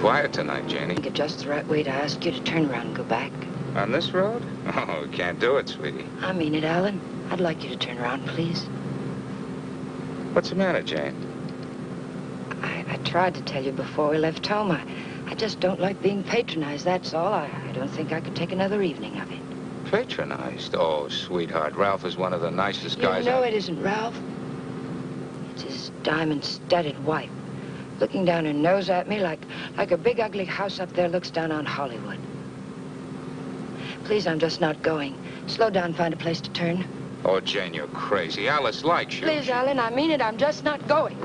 quiet tonight, Janie. I think it's just the right way to ask you to turn around and go back. On this road? Oh, we can't do it, sweetie. I mean it, Alan. I'd like you to turn around, please. What's the matter, Jane? I tried to tell you before we left home. I just don't like being patronized, that's all. I don't think I could take another evening of it. Patronized? Oh, sweetheart, Ralph is one of the nicest guys. You know it isn't Ralph. It's his diamond-studded wife, looking down her nose at me like a big ugly house up there looks down on Hollywood. Please, I'm just not going. Slow down, find a place to turn. Oh, Jane, you're crazy. Alice likes you. Please, Alan, I mean it. I'm just not going.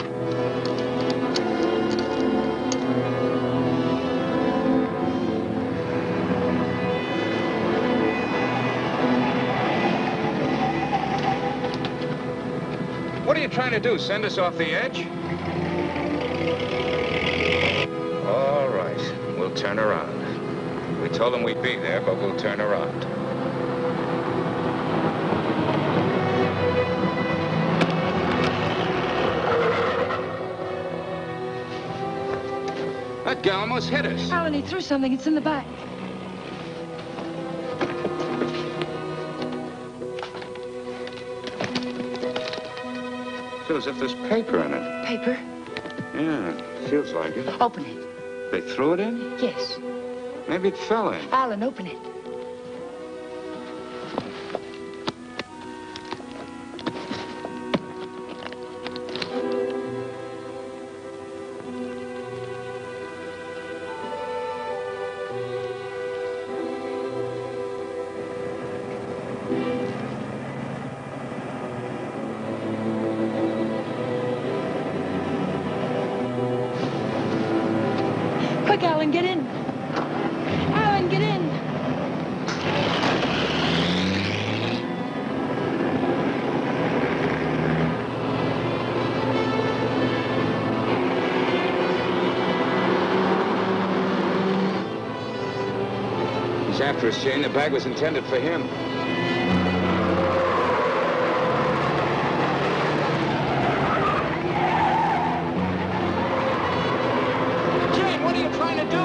What are you trying to do, send us off the edge? All right, we'll turn around. We told them we'd be there, but we'll turn around. That guy almost hit us. Alan, he threw something. It's in the back. Feels as if there's paper in it. Paper? Yeah, feels like it. Open it. They threw it in? Yes. Maybe it fell in. Alan, open it. Quick, Alan, get in. Alan, get in. He's after us, Jane. The bag was intended for him. Jane, what are you trying to do?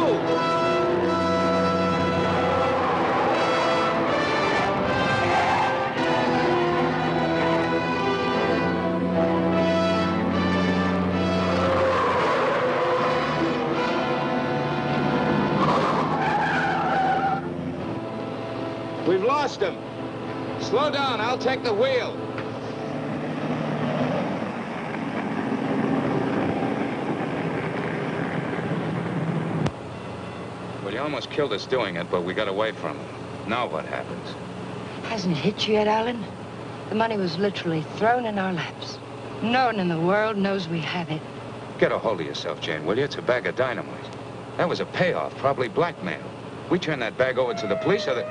We've lost him. Slow down, I'll take the wheel. Well, you almost killed us doing it, but we got away from him. Now what happens? Hasn't it hit you yet, Alan? The money was literally thrown in our laps. No one in the world knows we have it. Get a hold of yourself, Jane, will you? It's a bag of dynamite. That was a payoff, probably blackmail. We turn that bag over to the police, or they...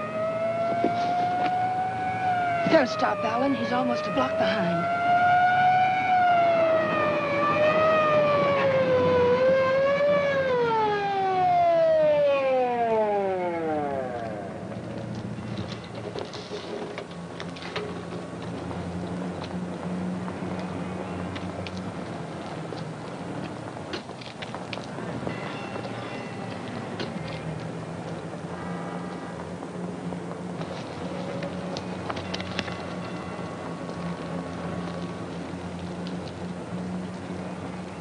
Don't stop, Alan. He's almost a block behind.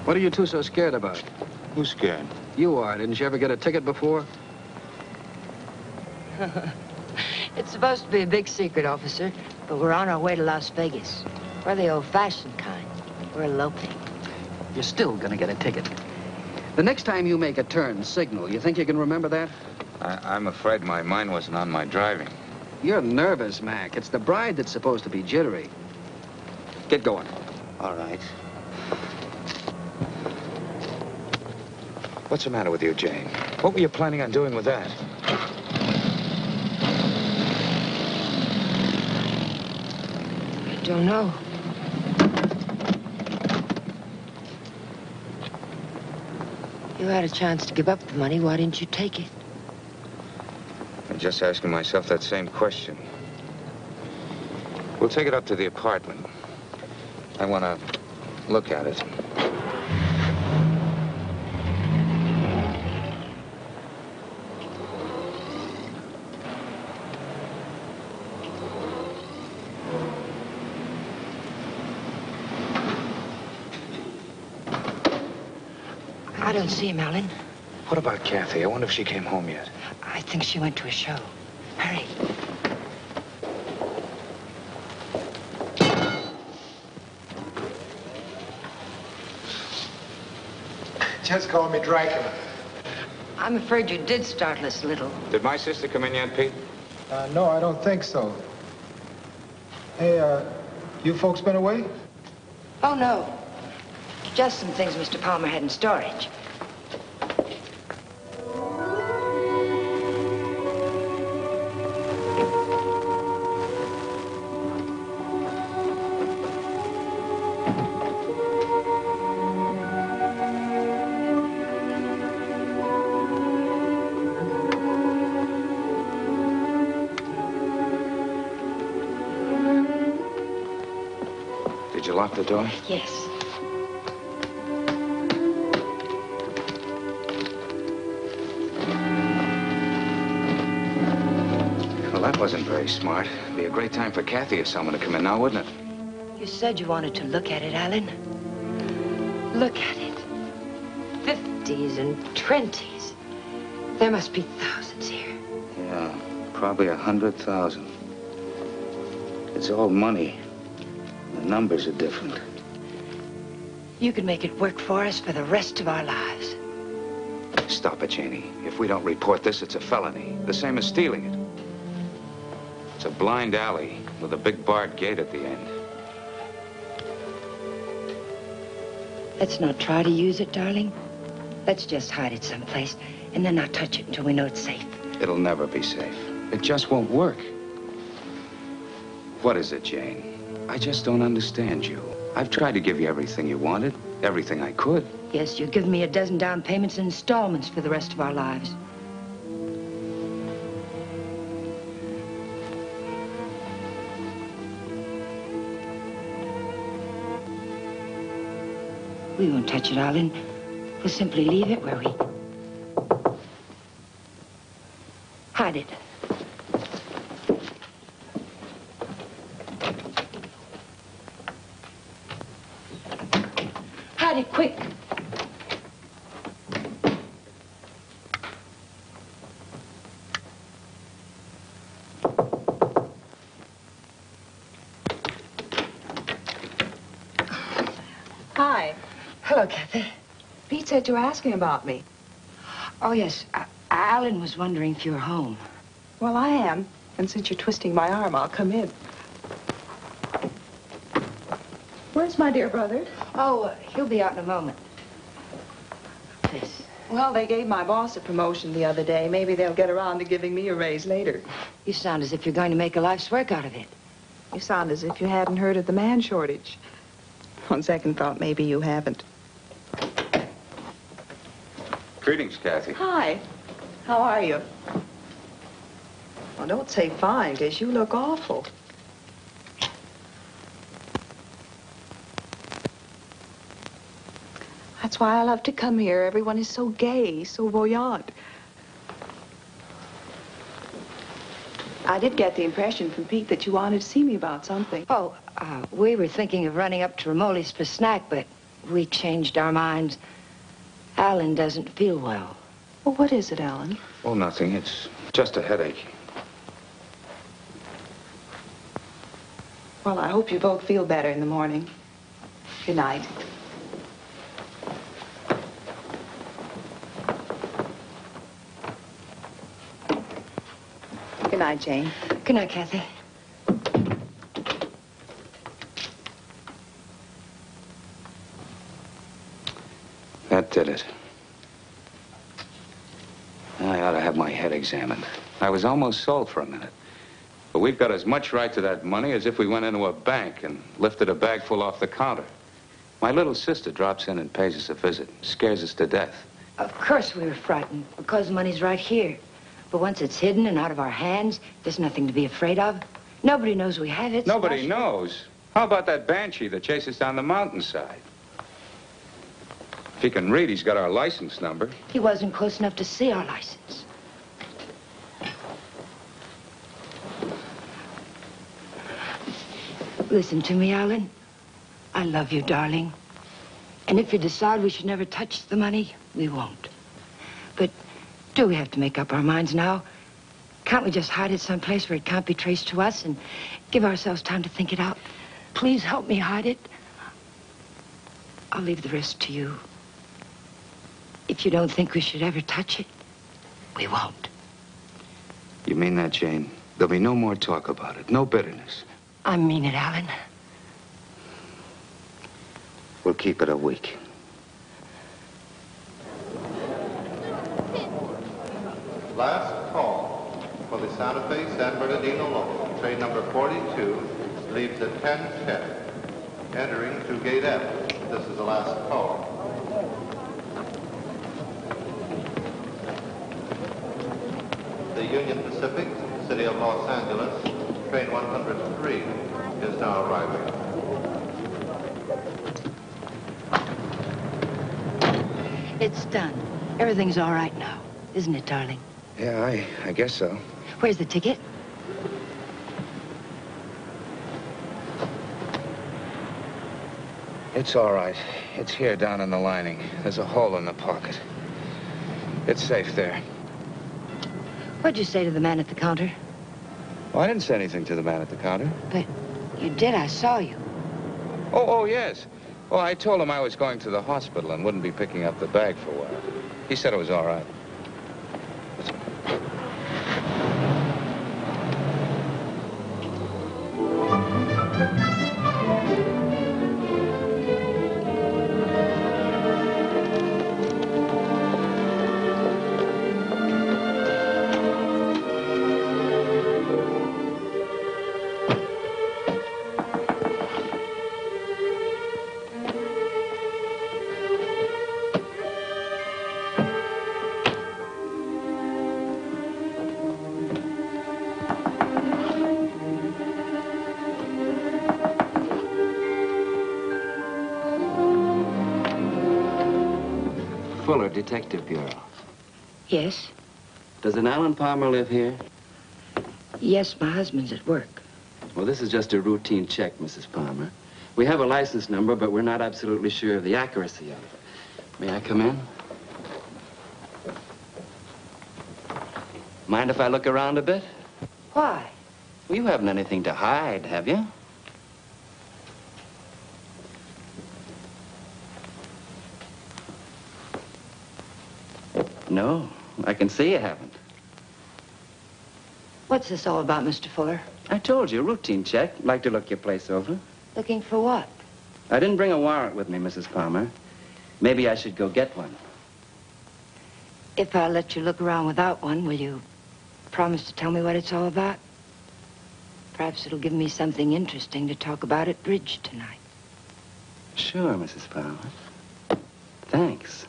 What are you two so scared about? Who's scared? You are. Didn't you ever get a ticket before? It's supposed to be a big secret, officer, but we're on our way to Las Vegas. We're the old-fashioned kind. We're eloping. You're still gonna get a ticket. The next time you make a turn, signal. You think you can remember that? I'm afraid my mind wasn't on my driving. You're nervous, Mac. It's the bride that's supposed to be jittery. Get going. All right. What's the matter with you, Jane? What were you planning on doing with that? I don't know. You had a chance to give up the money. Why didn't you take it? I'm just asking myself that same question. We'll take it up to the apartment. I want to look at it. I don't see him, Alan. What about Kathy? I wonder if she came home yet. I think she went to a show. Hurry. Just call me Dracula. I'm afraid you did startle us a little. Did my sister come in yet, Pete? No, I don't think so. Hey, you folks been away? Oh, no. Just some things Mr. Palmer had in storage. Did you lock the door? Yes. Well, that wasn't very smart. It'd be a great time for Kathy or someone to come in now, wouldn't it? You said you wanted to look at it, Alan. Look at it. 50s and 20s. There must be thousands here. Yeah, probably 100,000. It's all money. The numbers are different. You could make it work for us for the rest of our lives. Stop it, Janie. If we don't report this, it's a felony. The same as stealing it. It's a blind alley with a big barred gate at the end. Let's not try to use it, darling. Let's just hide it someplace and then not touch it until we know it's safe. It'll never be safe. It just won't work. What is it, Jane? I just don't understand you. I've tried to give you everything you wanted, everything I could. Yes, you've given me a dozen down payments and installments for the rest of our lives. We won't touch it, Alan. We'll simply leave it where we... Hide it. Hide it, quick. Hi. Hello, Kathy. Pete said you were asking about me. Oh, yes. Alan was wondering if you were home. Well, I am. And since you're twisting my arm, I'll come in. Where's my dear brother? Oh, he'll be out in a moment. This. Well, they gave my boss a promotion the other day. Maybe they'll get around to giving me a raise later. You sound as if you're going to make a life's work out of it. You sound as if you hadn't heard of the man shortage. On second thought, maybe you haven't. Greetings, Kathy. Hi. How are you? Well, don't say fine, because you look awful. That's why I love to come here. Everyone is so gay, so buoyant. I did get the impression from Pete that you wanted to see me about something. Oh, we were thinking of running up to Ramoli's for snack, but we changed our minds. Alan doesn't feel well. Well, what is it, Alan? Oh, nothing. It's just a headache. Well, I hope you both feel better in the morning. Good night. Good night, Jane. Good night, Kathy. That did it. I ought to have my head examined. I was almost sold for a minute. But we've got as much right to that money as if we went into a bank and lifted a bag full off the counter. My little sister drops in and pays us a visit. Scares us to death. Of course we were frightened, because the money's right here. But once it's hidden and out of our hands, there's nothing to be afraid of. Nobody knows we have it. Nobody knows. How about that banshee that chased us down the mountainside? If he can read, he's got our license number. He wasn't close enough to see our license. Listen to me, Alan. I love you, darling. And if you decide we should never touch the money, we won't. But do we have to make up our minds now? Can't we just hide it someplace where it can't be traced to us and give ourselves time to think it out? Please help me hide it. I'll leave the rest to you. If you don't think we should ever touch it, we won't. You mean that, Jane? There'll be no more talk about it, no bitterness. I mean it, Alan. We'll keep it a week. Last call for the Santa Fe San Bernardino local. Train number 42 leaves at 10:10, entering through Gate F. This is the last call. The Union Pacific, City of Los Angeles, train 103 is now arriving. It's done. Everything's all right now, isn't it, darling? Yeah, I guess so. Where's the ticket? It's all right. It's here down in the lining. There's a hole in the pocket. It's safe there. What'd you say to the man at the counter? Well, I didn't say anything to the man at the counter. But you did. I saw you. Oh, yes. Well, I told him I was going to the hospital and wouldn't be picking up the bag for a while. He said it was all right. Fuller, Detective Bureau. Yes? Does an Alan Palmer live here? Yes, my husband's at work. Well, this is just a routine check, Mrs. Palmer. We have a license number, but we're not absolutely sure of the accuracy of it. May I come in? Mind if I look around a bit? Why? Well, you haven't anything to hide, have you? No, I can see you haven't. What's this all about, Mr. Fuller? I told you, routine check. Like to look your place over. Looking for what? I didn't bring a warrant with me, Mrs. Palmer. Maybe I should go get one. If I let you look around without one, will you promise to tell me what it's all about? Perhaps it'll give me something interesting to talk about at bridge tonight. Sure, Mrs. Palmer. Thanks.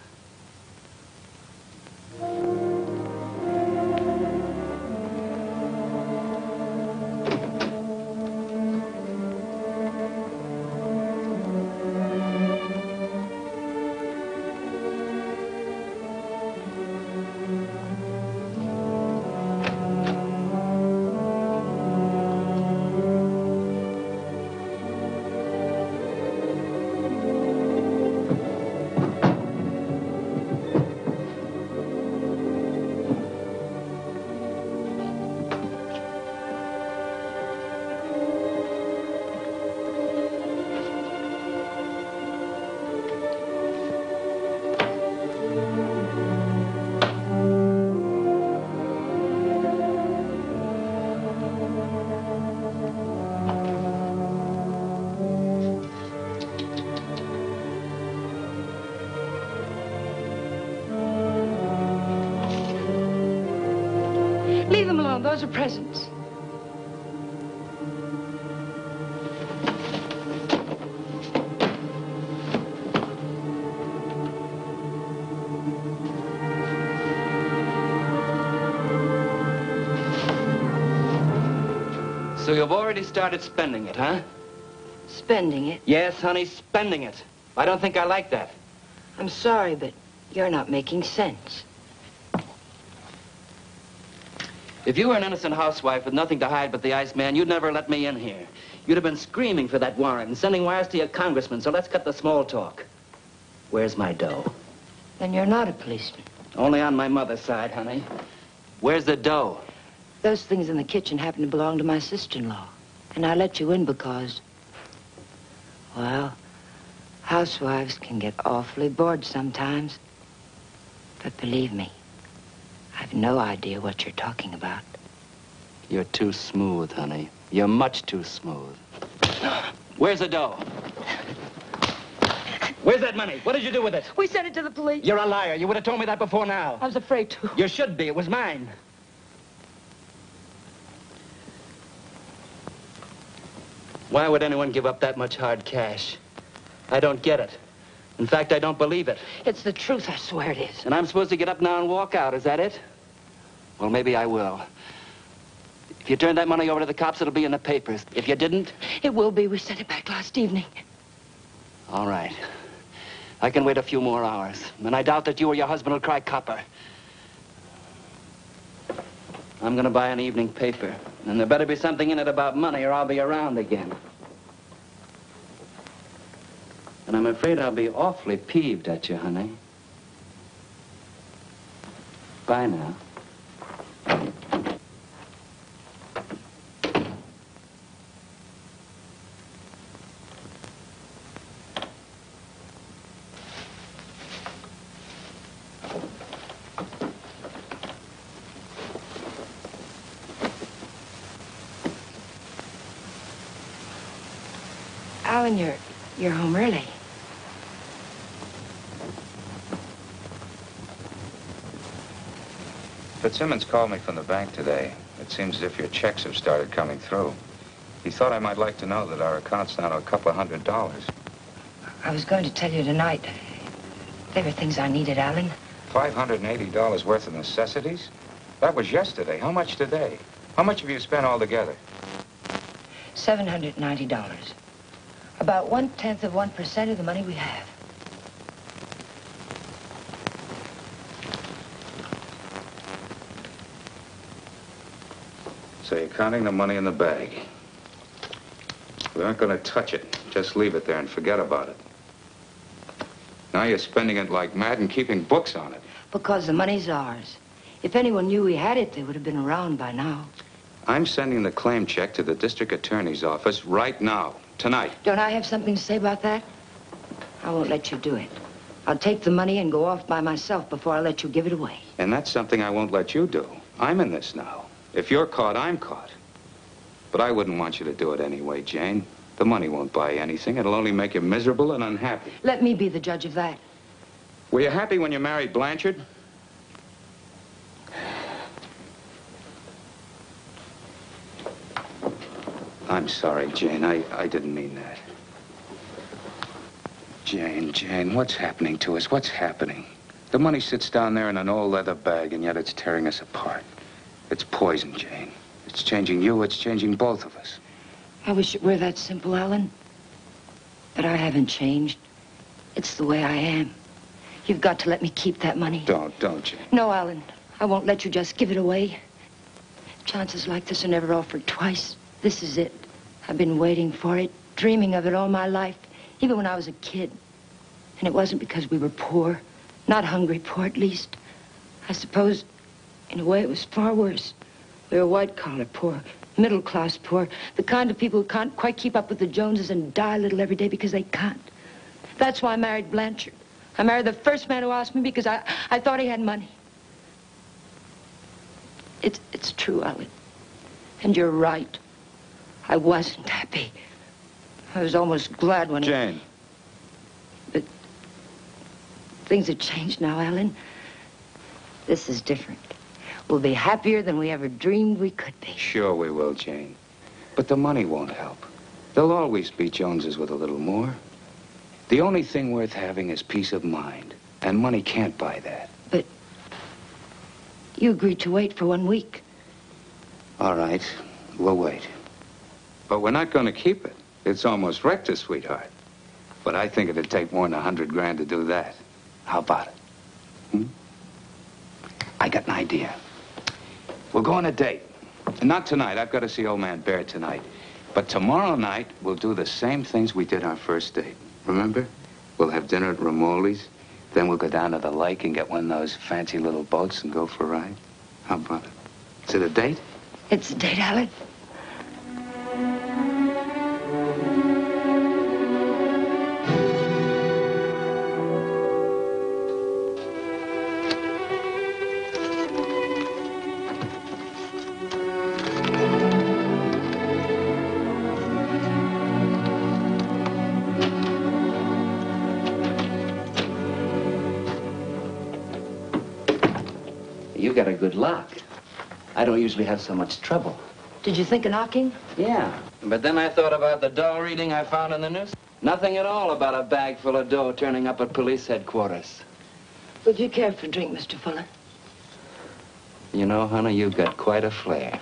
Leave them alone. Those are presents. So you've already started spending it, huh? Spending it? Yes, honey, spending it. I don't think I like that. I'm sorry, but you're not making sense. If you were an innocent housewife with nothing to hide but the Iceman, you'd never let me in here. You'd have been screaming for that warrant and sending wires to your congressman, so let's cut the small talk. Where's my dough? Then you're not a policeman. Only on my mother's side, honey. Where's the dough? Those things in the kitchen happen to belong to my sister-in-law. And I let you in because, well, housewives can get awfully bored sometimes. But believe me, I've no idea what you're talking about. You're too smooth, honey. You're much too smooth. Where's the dough? Where's that money? What did you do with it? We sent it to the police. You're a liar. You would have told me that before now. I was afraid to. You should be. It was mine. Why would anyone give up that much hard cash? I don't get it. In fact, I don't believe it. It's the truth, I swear it is. And I'm supposed to get up now and walk out, is that it? Well, maybe I will. If you turn that money over to the cops, it'll be in the papers. If you didn't... It will be. We sent it back last evening. All right. I can wait a few more hours. And I doubt that you or your husband will cry copper. I'm going to buy an evening paper. And there better be something in it about money or I'll be around again. And I'm afraid I'll be awfully peeved at you, honey. Bye now. Alan, you're home early. Fitzsimmons called me from the bank today. It seems as if your checks have started coming through. He thought I might like to know that our account's down to a couple of $100. I was going to tell you tonight. There were things I needed, Alan. $580 worth of necessities? That was yesterday. How much today? How much have you spent altogether? $790. About 1/10 of 1% of the money we have. So you're counting the money in the bag. We aren't going to touch it. Just leave it there and forget about it. Now you're spending it like mad and keeping books on it. Because the money's ours. If anyone knew we had it, they would have been around by now. I'm sending the claim check to the district attorney's office right now, tonight. Don't I have something to say about that? I won't let you do it. I'll take the money and go off by myself before I let you give it away. And that's something I won't let you do. I'm in this now. If you're caught, I'm caught. But I wouldn't want you to do it anyway, Jane. The money won't buy anything. It'll only make you miserable and unhappy. Let me be the judge of that. Were you happy when you married Blanchard? I'm sorry, Jane. I didn't mean that. Jane, what's happening to us? What's happening? The money sits down there in an old leather bag, and yet it's tearing us apart. It's poison, Jane. It's changing you. It's changing both of us. I wish it were that simple, Alan. But I haven't changed. It's the way I am. You've got to let me keep that money. Don't, Jane. No, Alan. I won't let you just give it away. Chances like this are never offered twice. This is it. I've been waiting for it, dreaming of it all my life, even when I was a kid. And it wasn't because we were poor. Not hungry poor, at least. I suppose, in a way, it was far worse. We were white-collar poor, middle-class poor, the kind of people who can't quite keep up with the Joneses and die a little every day because they can't. That's why I married Blanchard. I married the first man who asked me because I thought he had money. It's true, Alan. And you're right. I wasn't happy. I was almost glad when Jane. But things have changed now, Alan. This is different. We'll be happier than we ever dreamed we could be. Sure we will, Jane. But the money won't help. There'll always be Joneses with a little more. The only thing worth having is peace of mind. And money can't buy that. But you agreed to wait for 1 week. All right, we'll wait. But we're not going to keep it. It's almost wrecked us, sweetheart. But I think it'd take more than 100 grand to do that. How about it? I got an idea. We'll go on a date. And not tonight. I've got to see old man Bear tonight. But tomorrow night, we'll do the same things we did our first date. Remember? We'll have dinner at Romoli's. Then we'll go down to the lake and get one of those fancy little boats and go for a ride. How about it? Is it a date? It's a date, Alan. You got a good lock. I don't usually have so much trouble. Did you think of knocking? Yeah, but then I thought about the dough reading I found in the news. Nothing at all about a bag full of dough turning up at police headquarters. Would you care for a drink, Mr. Fuller? You know, honey, you've got quite a flair.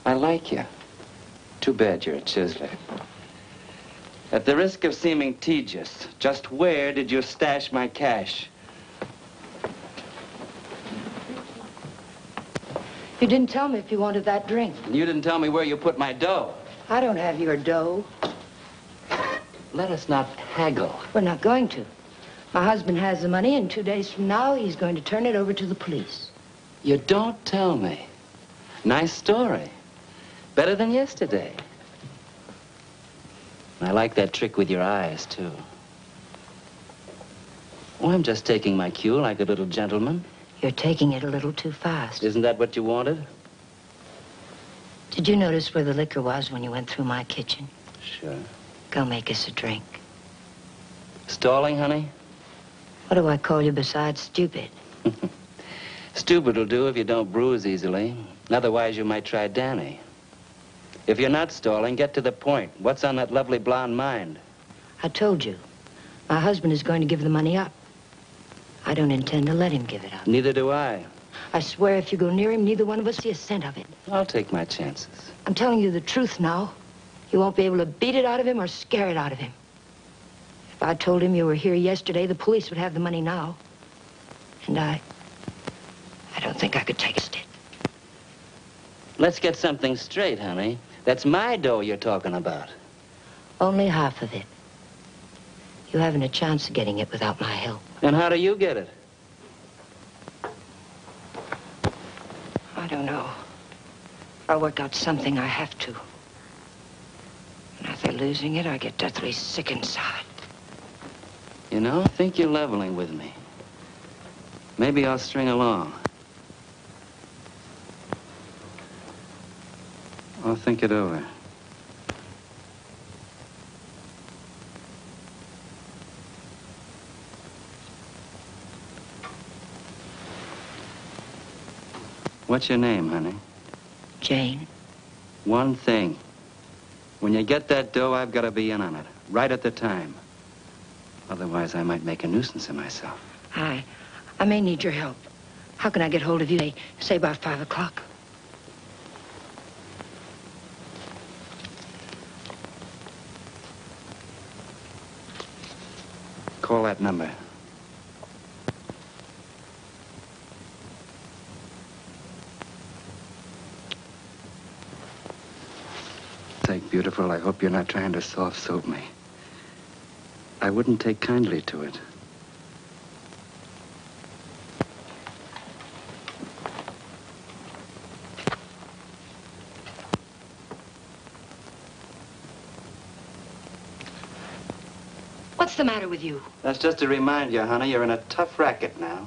I like you. Too bad you're a chiseler. At the risk of seeming tedious, just where did you stash my cash? You didn't tell me if you wanted that drink. And you didn't tell me where you put my dough. I don't have your dough. Let us not haggle. We're not going to. My husband has the money, and 2 days from now, he's going to turn it over to the police. You don't tell me. Nice story. Better than yesterday. I like that trick with your eyes, too. Oh, I'm just taking my cue like a little gentleman. You're taking it a little too fast. Isn't that what you wanted? Did you notice where the liquor was when you went through my kitchen? Sure. Go make us a drink. Stalling, honey? What do I call you besides stupid? Stupid will do if you don't bruise easily. Otherwise, you might try Danny. If you're not stalling, get to the point. What's on that lovely blonde mind? I told you. My husband is going to give the money up. I don't intend to let him give it up. Neither do I. I swear if you go near him, neither one of us see a cent of it. I'll take my chances. I'm telling you the truth now. You won't be able to beat it out of him or scare it out of him. If I told him you were here yesterday, the police would have the money now. And I don't think I could take a stick. Let's get something straight, honey. That's my dough you're talking about. Only half of it. You haven't a chance of getting it without my help. And how do you get it? I don't know. I'll work out something I have to. And after losing it, I get deathly sick inside. You know, I think you're leveling with me. Maybe I'll string along. I'll think it over. What's your name, honey? Jane. One thing. When you get that dough, I've got to be in on it. Right at the time. Otherwise, I might make a nuisance of myself. I may need your help. How can I get hold of you? Say about 5 o'clock. Call that number. Say, beautiful, I hope you're not trying to soft soap me. I wouldn't take kindly to it. What's the matter with you? That's just to remind you, honey, you're in a tough racket now.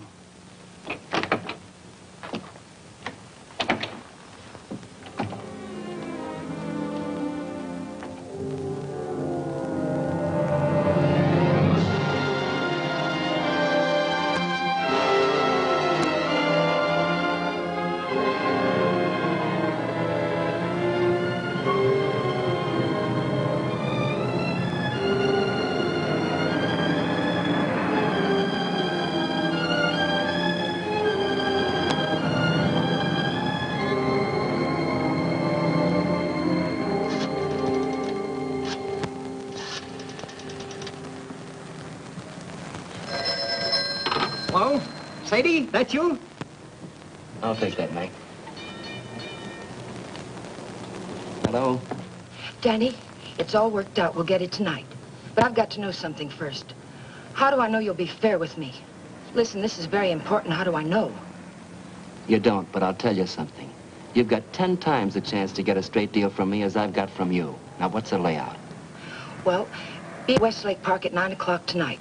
Hello? Sadie, that you? I'll take that, Mike. Hello? Danny, it's all worked out. We'll get it tonight. But I've got to know something first. How do I know you'll be fair with me? Listen, this is very important. How do I know? You don't, but I'll tell you something. You've got 10 times the chance to get a straight deal from me as I've got from you. Now, what's the layout? Well, be at Westlake Park at 9 o'clock tonight.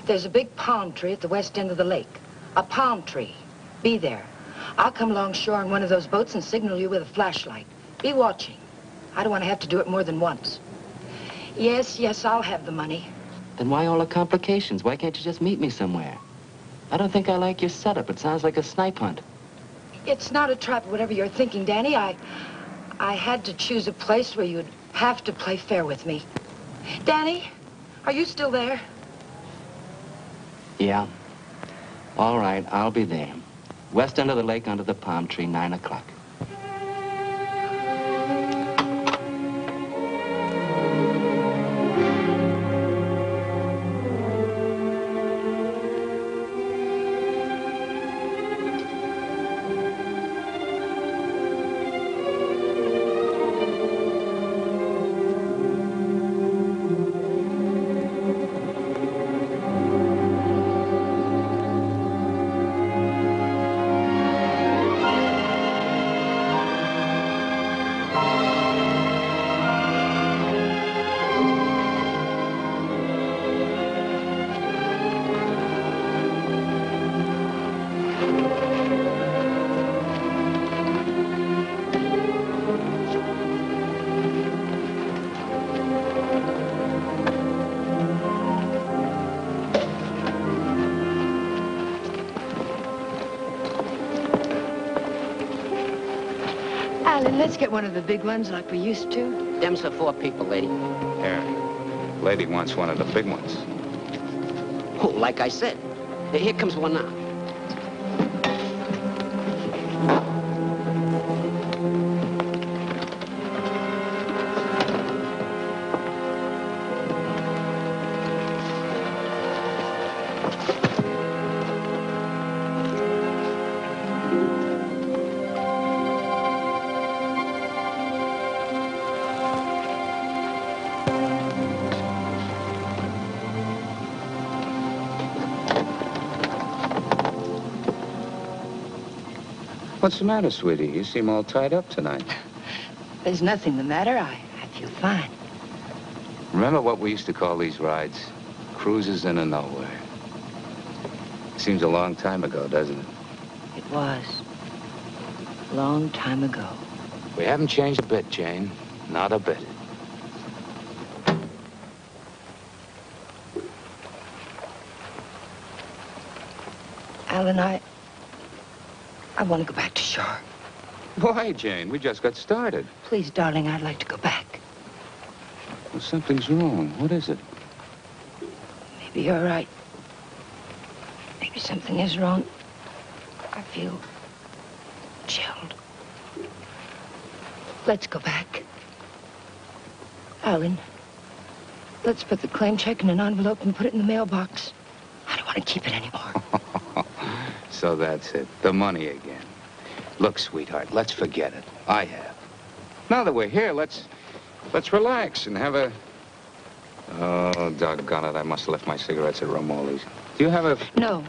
There's a big palm tree at the west end of the lake. A palm tree. Be there. I'll come along shore on one of those boats and signal you with a flashlight. Be watching. I don't want to have to do it more than once. Yes, I'll have the money. Then why all the complications? Why can't you just meet me somewhere? I don't think I like your setup. It sounds like a snipe hunt. It's not a trap, whatever you're thinking, Danny. I had to choose a place where you'd have to play fair with me. Danny, are you still there? Yeah. All right, I'll be there. West end of the lake under the palm tree, 9 o'clock. Alan, let's get one of the big ones like we used to. Them's for 4 people, lady. Here. Lady wants one of the big ones. Oh, like I said. Here comes one now. What's the matter, sweetie? You seem all tied up tonight. There's nothing the matter. I feel fine. Remember what we used to call these rides? Cruises into nowhere. Seems a long time ago, doesn't it? It was. A long time ago. We haven't changed a bit, Jane. Not a bit. Alan, I want to go back to shore. Why, Jane? We just got started. Please, darling, I'd like to go back. Well, something's wrong. What is it? Maybe you're right. Maybe something is wrong. I feel chilled. Let's go back. Alan, let's put the claim check in an envelope and put it in the mailbox. I don't want to keep it anymore. So that's it. The money again. Look, sweetheart, let's forget it. I have. Now that we're here, let's relax and have a... Oh, doggone it. I must have left my cigarettes at Romoli's. Do you have a... No.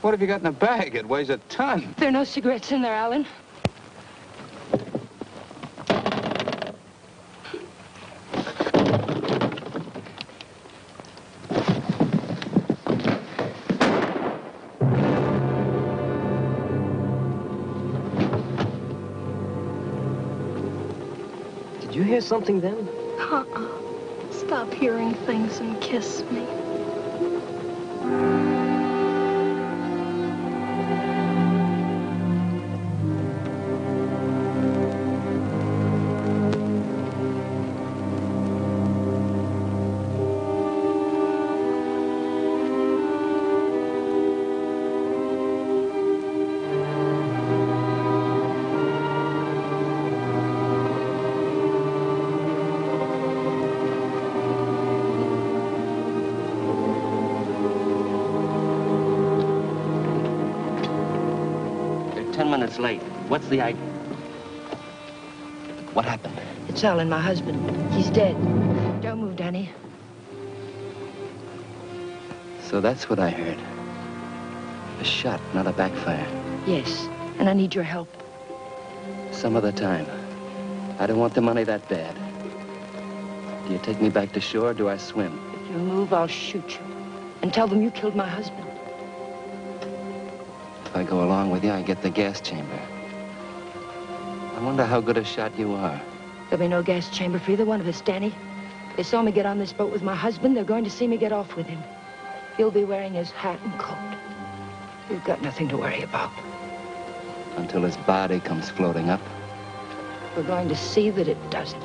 What have you got in the bag? It weighs a ton. There are no cigarettes in there, Alan. Did you hear something then? Stop hearing things and kiss me. Minutes late. What's the idea? What happened? It's Alan, my husband. He's dead. Don't move, Danny. So that's what I heard. A shot, not a backfire. Yes, and I need your help. Some other time. I don't want the money that bad. Do you take me back to shore or do I swim? If you move, I'll shoot you. And tell them you killed my husband. If I go along with you, I get the gas chamber. I wonder how good a shot you are. There'll be no gas chamber for either one of us, Danny. They saw me get on this boat with my husband. They're going to see me get off with him. He'll be wearing his hat and coat. You've got nothing to worry about. Until his body comes floating up. We're going to see that it doesn't.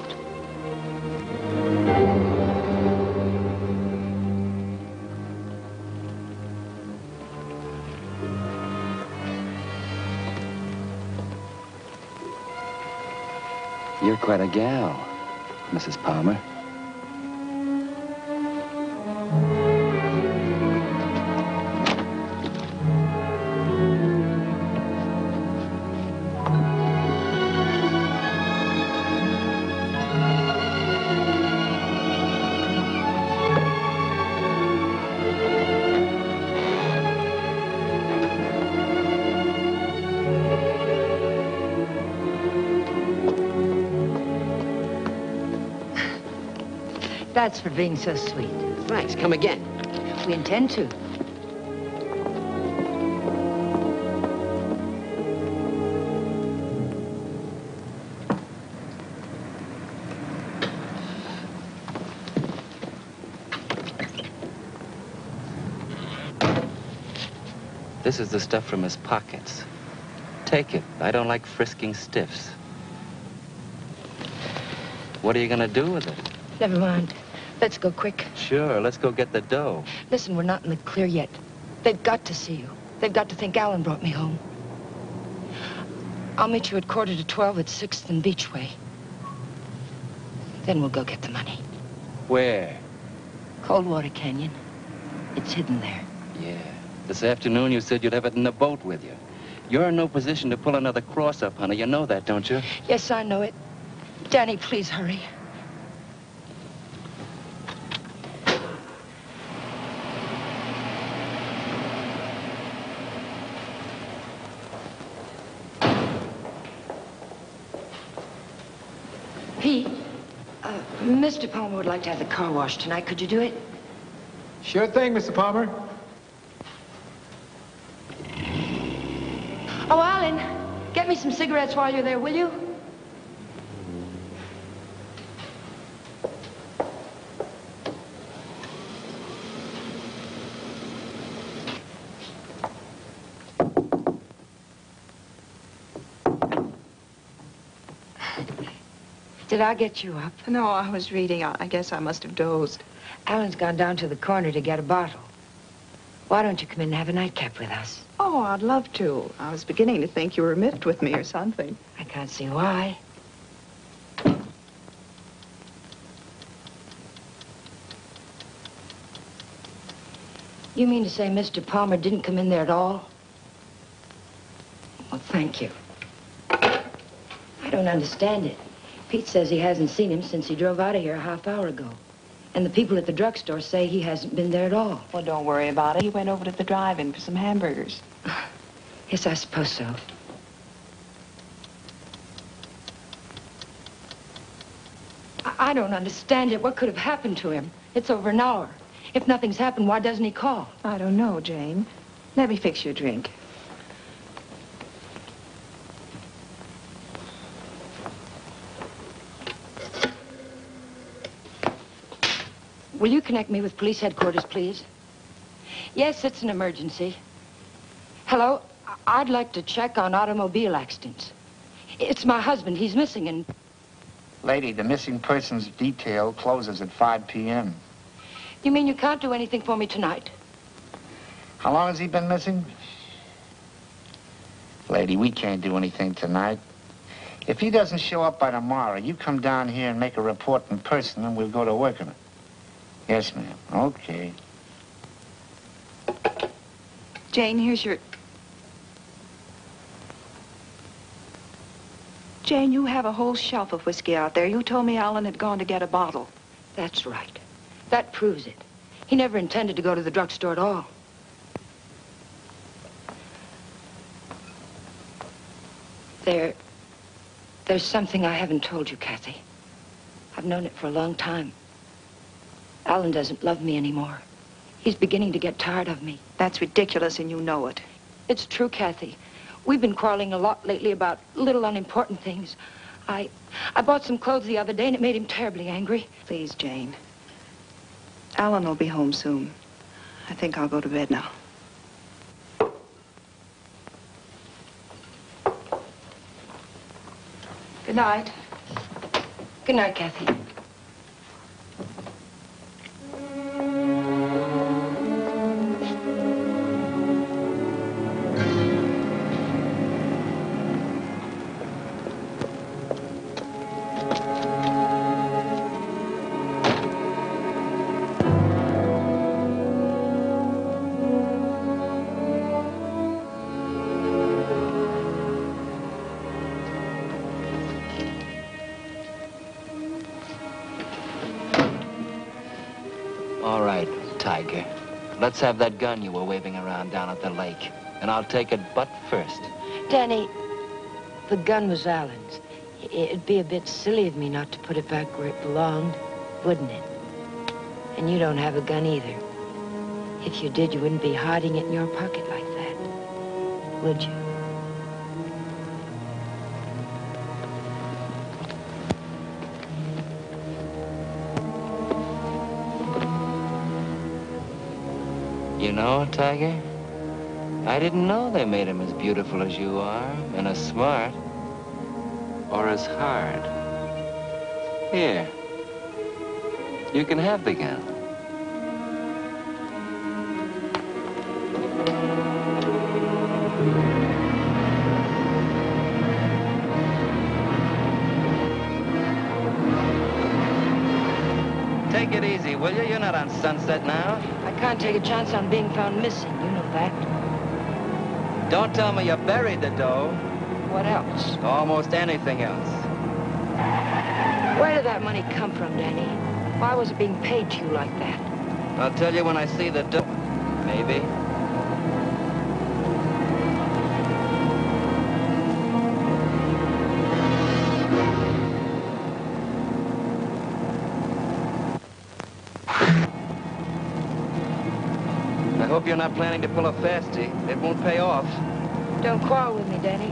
You're quite a gal, Mrs. Palmer. That's for being so sweet. Thanks. Come again. We intend to. This is the stuff from his pockets. Take it. I don't like frisking stiffs. What are you gonna do with it? Never mind. Let's go quick. Sure, let's go get the dough. Listen, we're not in the clear yet. They've got to see you. They've got to think Alan brought me home. I'll meet you at 11:45 at 6th and Beachway. Then we'll go get the money. Where? Coldwater Canyon. It's hidden there. Yeah. This afternoon you said you'd have it in the boat with you. You're in no position to pull another cross up, honey. You know that, don't you? Yes, I know it. Danny, please hurry. Pete, Mr. Palmer would like to have the car washed tonight. Could you do it? Sure thing, Mr. Palmer. Oh, Alan, get me some cigarettes while you're there, will you? Did I get you up? No, I was reading. I guess I must have dozed. Alan's gone down to the corner to get a bottle. Why don't you come in and have a nightcap with us? Oh, I'd love to. I was beginning to think you were miffed with me or something. I can't see why. You mean to say Mr. Palmer didn't come in there at all? Well, thank you. I don't understand it. Pete says he hasn't seen him since he drove out of here a half hour ago. And the people at the drugstore say he hasn't been there at all. Well, don't worry about it. He went over to the drive-in for some hamburgers. Yes, I suppose so. I don't understand it. What could have happened to him? It's over an hour. If nothing's happened, why doesn't he call? I don't know, Jane. Let me fix your drink. Will you connect me with police headquarters, please? Yes, it's an emergency. Hello? I'd like to check on automobile accidents. It's my husband. He's missing and... Lady, the missing persons detail closes at 5 p.m. You mean you can't do anything for me tonight? How long has he been missing? Lady, we can't do anything tonight. If he doesn't show up by tomorrow, you come down here and make a report in person, and we'll go to work on it. Yes, ma'am. Okay. Jane, here's your... Jane, you have a whole shelf of whiskey out there. You told me Alan had gone to get a bottle. That's right. That proves it. He never intended to go to the drugstore at all. There's something I haven't told you, Kathy. I've known it for a long time. Alan doesn't love me anymore. He's beginning to get tired of me. That's ridiculous, and you know it. It's true, Kathy. We've been quarreling a lot lately about little unimportant things. I bought some clothes the other day, and it made him terribly angry. Please, Jane. Alan will be home soon. I think I'll go to bed now. Good night. Good night, Kathy. All right, Tiger. Let's have that gun you were waving around down at the lake. And I'll take it butt first. Danny, the gun was Alan's. It'd be a bit silly of me not to put it back where it belonged, wouldn't it? And you don't have a gun either. If you did, you wouldn't be hiding it in your pocket like that, would you? You know, Tiger, I didn't know they made him as beautiful as you are, and as smart, or as hard. Here, you can have the gun. Take it easy, will you? You're not on Sunset now. I can't take a chance on being found missing. You know that. Don't tell me you buried the dough. What else? Almost anything else. Where did that money come from, Danny? Why was it being paid to you like that? I'll tell you when I see the dough. Maybe. I hope you're not planning to pull a fastie. It won't pay off. Don't quarrel with me, Danny.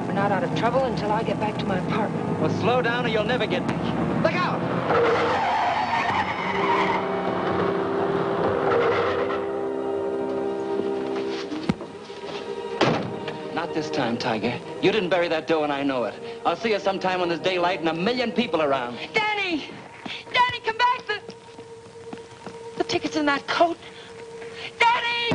We're not out of trouble until I get back to my apartment. Well, slow down or you'll never get me. Look out! Not this time, Tiger. You didn't bury that dough and I know it. I'll see you sometime when there's daylight and a million people around. Danny! Danny, come back! The ticket's in that coat. Danny!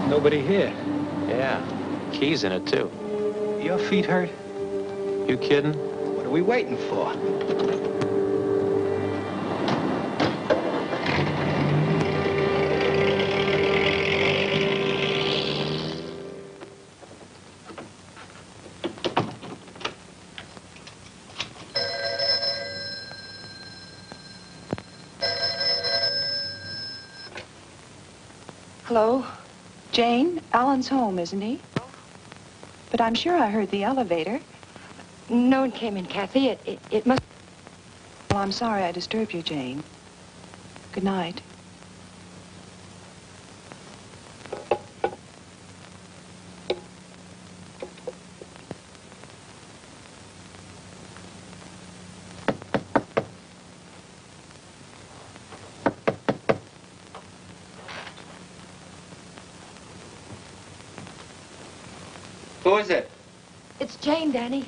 Nobody here. Yeah, keys in it, too. Your feet hurt? You kidding? What are we waiting for? Hello? Jane, Alan's home, isn't he? But I'm sure I heard the elevator. No one came in, Kathy. It must... Well, I'm sorry I disturbed you, Jane. Good night. Who is it? It's Jane, Danny.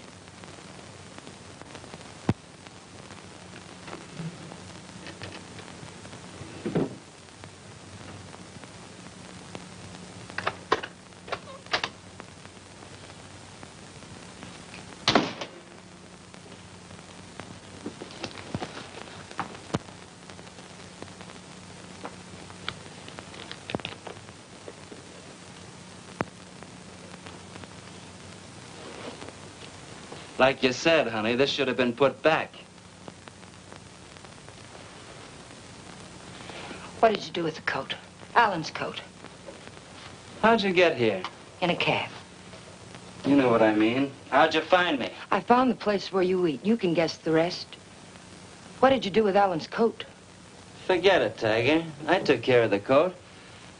Like you said, honey, this should have been put back. What did you do with the coat? Alan's coat. How'd you get here? In a cab. You know what I mean. How'd you find me? I found the place where you eat. You can guess the rest. What did you do with Alan's coat? Forget it, Tiger. I took care of the coat.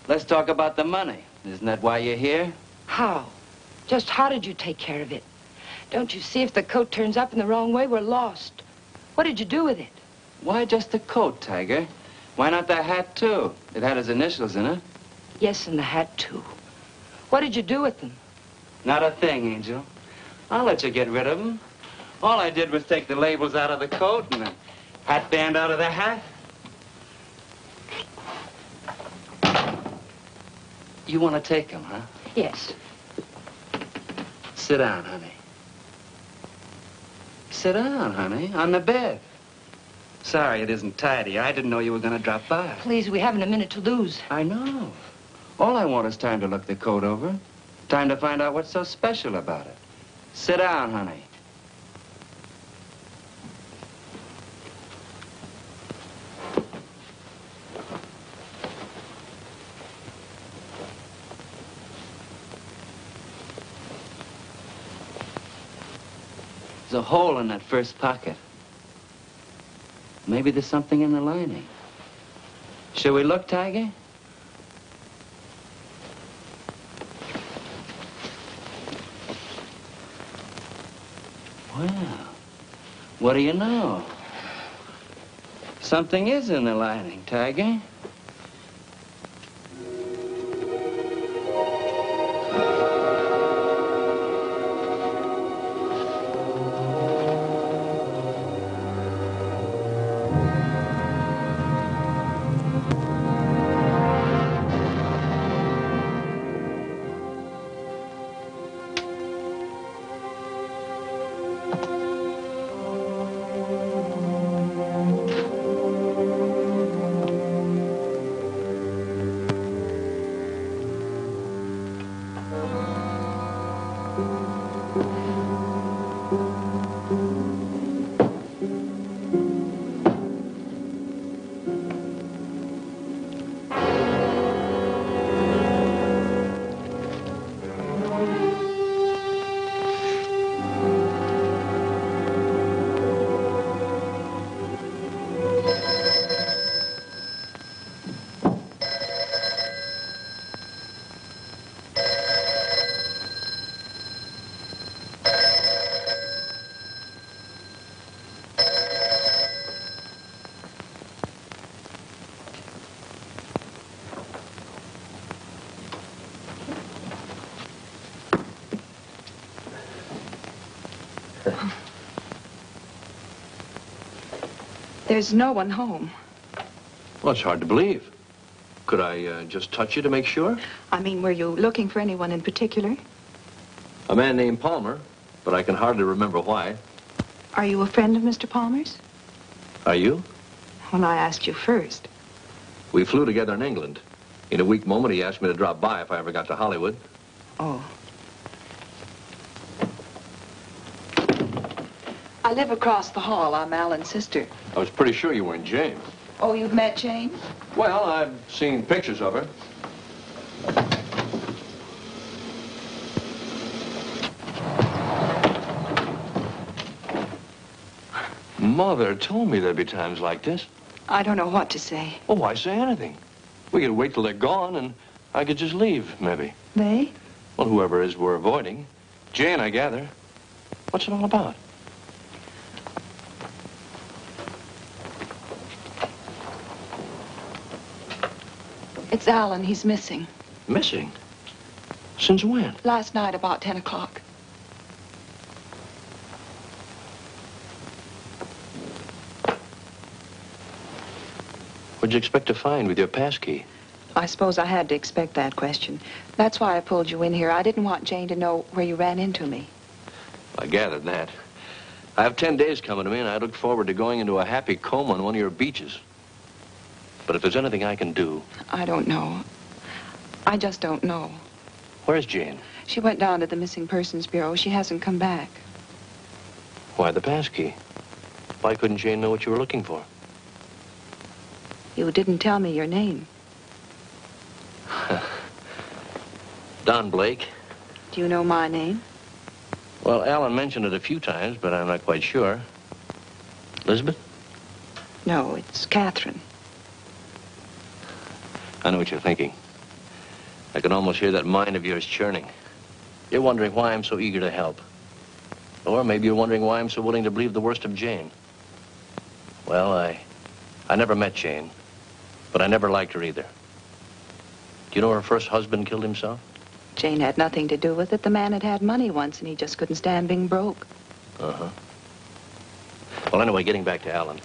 Let's talk about the money. Isn't that why you're here? How? Just how did you take care of it? Don't you see if the coat turns up in the wrong way, we're lost. What did you do with it? Why just the coat, Tiger? Why not the hat, too? It had his initials in it. Yes, and the hat, too. What did you do with them? Not a thing, Angel. I'll let you get rid of them. All I did was take the labels out of the coat and the hat band out of the hat. You want to take them, huh? Yes. Sit down, honey. Sit down, honey, on the bed. Sorry it isn't tidy. I didn't know you were going to drop by. Please, we haven't a minute to lose. I know. All I want is time to look the coat over. Time to find out what's so special about it. Sit down, honey. There's a hole in that first pocket. Maybe there's something in the lining. Shall we look, Tiger? Well, what do you know? Something is in the lining, Tiger. There's no one home. Well, it's hard to believe. Could I just touch you to make sure? I mean, were you looking for anyone in particular? A man named Palmer, but I can hardly remember why. Are you a friend of Mr. Palmer's? Are you? Well, I asked you first. We flew together in England. In a weak moment, he asked me to drop by if I ever got to Hollywood. Oh. I live across the hall. I'm Alan's sister. I was pretty sure you weren't Jane. Oh, you've met Jane? Well, I've seen pictures of her. Mother told me there'd be times like this. I don't know what to say. Oh, why say anything? We could wait till they're gone, and I could just leave, maybe. They? Well, whoever it is we're avoiding. Jane, I gather. What's it all about? It's Alan. He's missing. Missing? Since when? Last night, about 10 o'clock. What'd you expect to find with your passkey? I suppose I had to expect that question. That's why I pulled you in here. I didn't want Jane to know where you ran into me. I gathered that. I have 10 days coming to me, and I look forward to going into a happy coma on one of your beaches. But if there's anything I can do... I don't know. I just don't know. Where's Jane? She went down to the Missing Persons Bureau. She hasn't come back. Why the passkey? Why couldn't Jane know what you were looking for? You didn't tell me your name. Don Blake. Do you know my name? Well, Alan mentioned it a few times, but I'm not quite sure. Elizabeth? No, it's Catherine. I know what you're thinking. I can almost hear that mind of yours churning. You're wondering why I'm so eager to help. Or maybe you're wondering why I'm so willing to believe the worst of Jane. Well, I never met Jane, but I never liked her either. Do you know her first husband killed himself? Jane had nothing to do with it. The man had had money once, and he just couldn't stand being broke. Uh-huh. Well, anyway, getting back to Alan.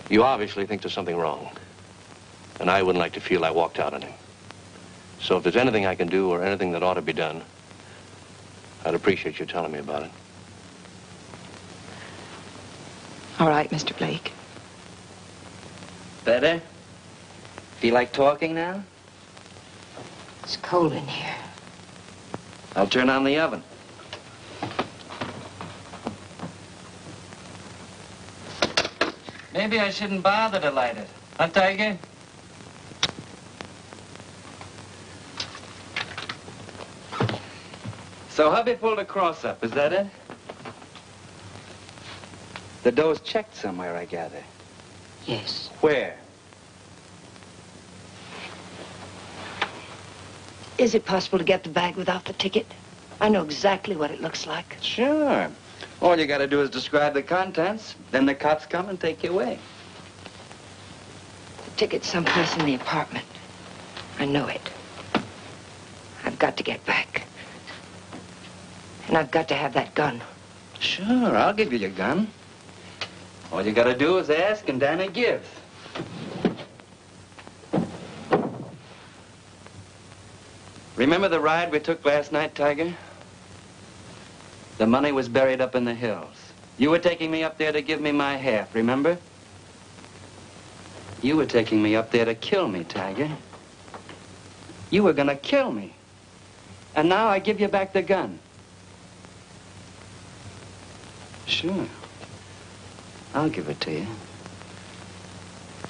You obviously think there's something wrong. And I wouldn't like to feel I walked out on him. So if there's anything I can do or anything that ought to be done, I'd appreciate you telling me about it. All right, Mr. Blake. Better? Feel like talking now? It's cold in here. I'll turn on the oven. Maybe I shouldn't bother to light it. Huh, Tiger? So hubby pulled a cross-up, is that it? The dough's checked somewhere, I gather. Yes. Where? Is it possible to get the bag without the ticket? I know exactly what it looks like. Sure. All you gotta do is describe the contents. Then the cops come and take you away. The ticket's someplace in the apartment. I know it. I've got to get back. And I've got to have that gun. Sure, I'll give you your gun. All you gotta do is ask and Danny gives. Remember the ride we took last night, Tiger? The money was buried up in the hills. You were taking me up there to give me my half, remember? You were taking me up there to kill me, Tiger. You were gonna kill me. And now I give you back the gun. Sure. I'll give it to you.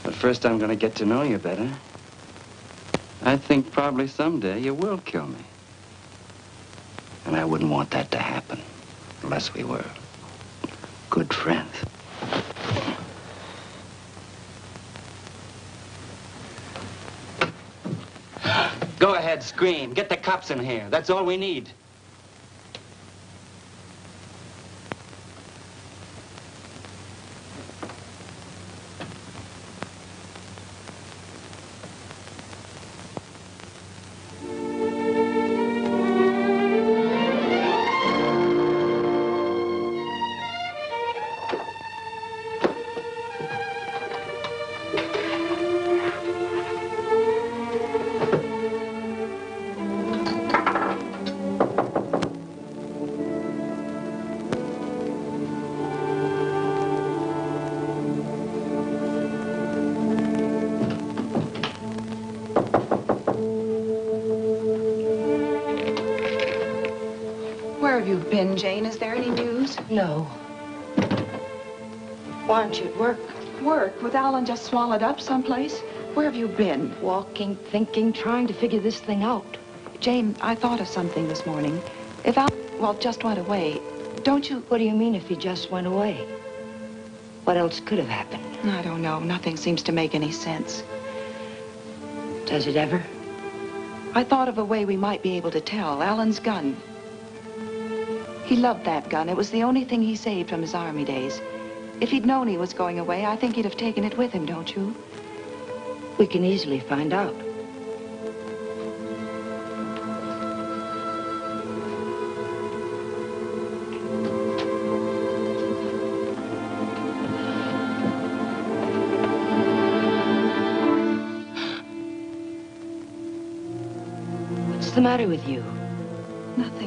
But first I'm gonna get to know you better. I think probably someday you will kill me. And I wouldn't want that to happen unless we were good friends. Go ahead, scream. Get the cops in here. That's all we need. Where have you been, Jane? Is there any news? No. Why aren't you at work? Work? With Alan just swallowed up someplace? Where have you been? Walking, thinking, trying to figure this thing out. Jane, I thought of something this morning. If Alan, well, just went away, don't you... What do you mean if he just went away? What else could have happened? I don't know. Nothing seems to make any sense. Does it ever? I thought of a way we might be able to tell. Alan's gun. He loved that gun. It was the only thing he saved from his army days. If he'd known he was going away, I think he'd have taken it with him, don't you? We can easily find out. What's the matter with you? Nothing.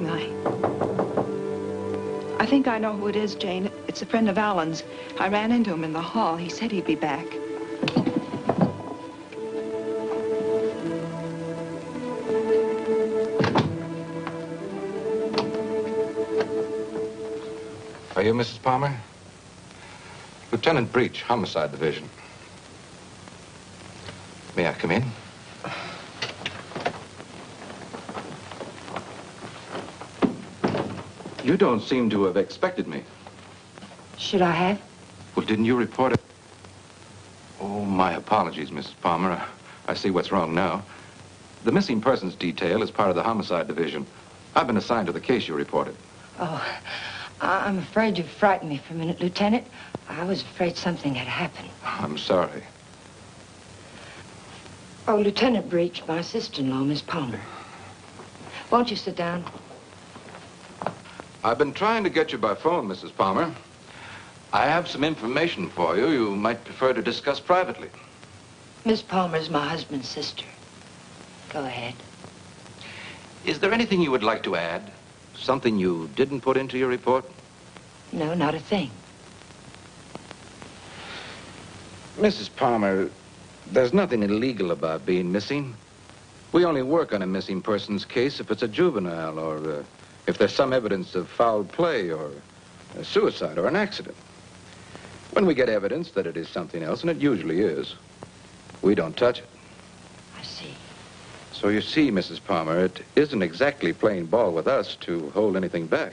I think I know who it is, Jane. It's a friend of Alan's. I ran into him in the hall. He said he'd be back. Are you you, Mrs. Palmer? Lieutenant Breach, Homicide Division. May I come in? You don't seem to have expected me. Should I have? Well, didn't you report it? Oh, my apologies, Mrs. Palmer. I see what's wrong now. The missing persons detail is part of the Homicide Division. I've been assigned to the case you reported. Oh, I'm afraid you frightened me for a minute, Lieutenant. I was afraid something had happened. I'm sorry. Oh, Lieutenant Breach, my sister-in-law, Miss Palmer. Won't you sit down? I've been trying to get you by phone, Mrs. Palmer. I have some information for you you might prefer to discuss privately. Miss Palmer's my husband's sister. Go ahead. Is there anything you would like to add? Something you didn't put into your report? No, not a thing. Mrs. Palmer, there's nothing illegal about being missing. We only work on a missing persons case if it's a juvenile or if there's some evidence of foul play or a suicide or an accident. When we get evidence that it is something else, and it usually is, we don't touch it. I see. So you see, Mrs. Palmer, it isn't exactly playing ball with us to hold anything back.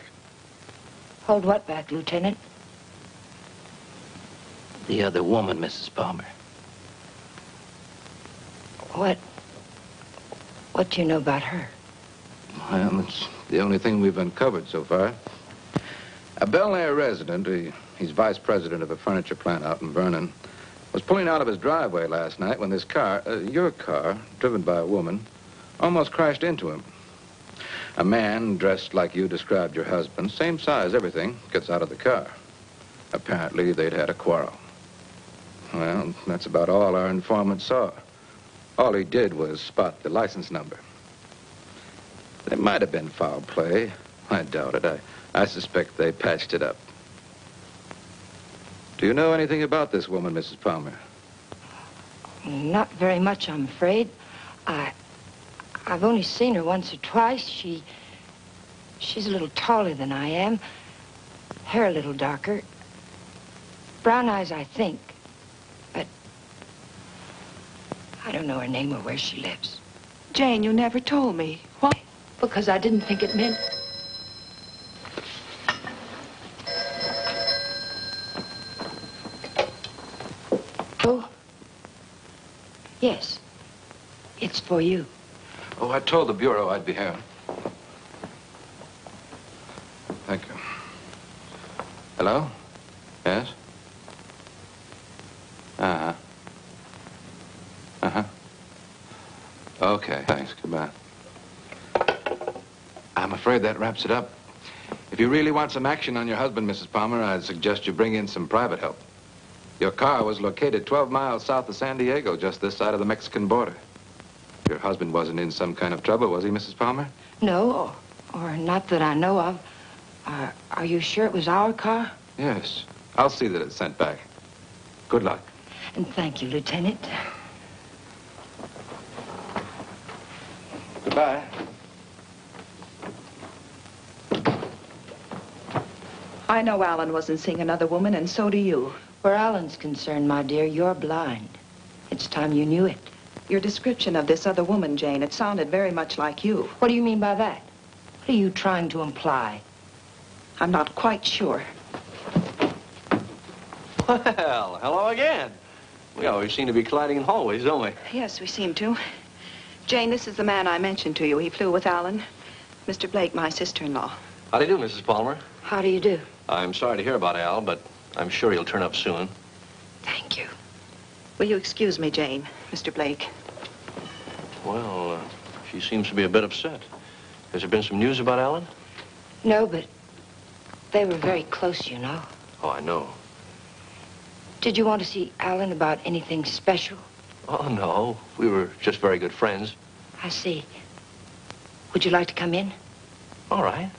Hold what back, Lieutenant? The other woman, Mrs. Palmer. What do you know about her? Well, it's the only thing we've uncovered so far. A Bel Air resident, he's vice president of a furniture plant out in Vernon, was pulling out of his driveway last night when this car, your car, driven by a woman, almost crashed into him. A man dressed like you described your husband, same size, everything, gets out of the car. Apparently, they'd had a quarrel. Well, that's about all our informant saw. All he did was spot the license number. There might have been foul play. I doubt it. I suspect they patched it up. Do you know anything about this woman, Mrs. Palmer? Not very much, I'm afraid. I've only seen her once or twice. She's a little taller than I am. Hair a little darker. Brown eyes, I think. But I don't know her name or where she lives. Jane, you never told me. Why? Because I didn't think it meant... Oh, yes. It's for you. Oh, I told the Bureau I'd be here. Thank you. Hello? Yes? Uh-huh. Uh-huh. Okay, thanks. Goodbye. I'm afraid that wraps it up. If you really want some action on your husband, Mrs. Palmer, I'd suggest you bring in some private help. Your car was located 12 miles south of San Diego, just this side of the Mexican border. Your husband wasn't in some kind of trouble, was he, Mrs. Palmer? No, or not that I know of. Are you sure it was our car? Yes. I'll see that it's sent back. Good luck. And thank you, Lieutenant. Goodbye. I know Alan wasn't seeing another woman, and so do you. Where Alan's concerned, my dear, you're blind. It's time you knew it. Your description of this other woman, Jane, it sounded very much like you. What do you mean by that? What are you trying to imply? I'm not quite sure. Well, hello again. We always seem to be colliding in hallways, don't we? Yes, we seem to. Jane, this is the man I mentioned to you. He flew with Alan. Mr. Blake, my sister-in-law. How do you do, Mrs. Palmer? How do you do? I'm sorry to hear about Al, but I'm sure he'll turn up soon. Thank you. Will you excuse me, Jane, Mr. Blake? Well, she seems to be a bit upset. Has there been some news about Alan? No, but they were very close, you know. Oh, I know. Did you want to see Alan about anything special? Oh, no. We were just very good friends. I see. Would you like to come in? All right.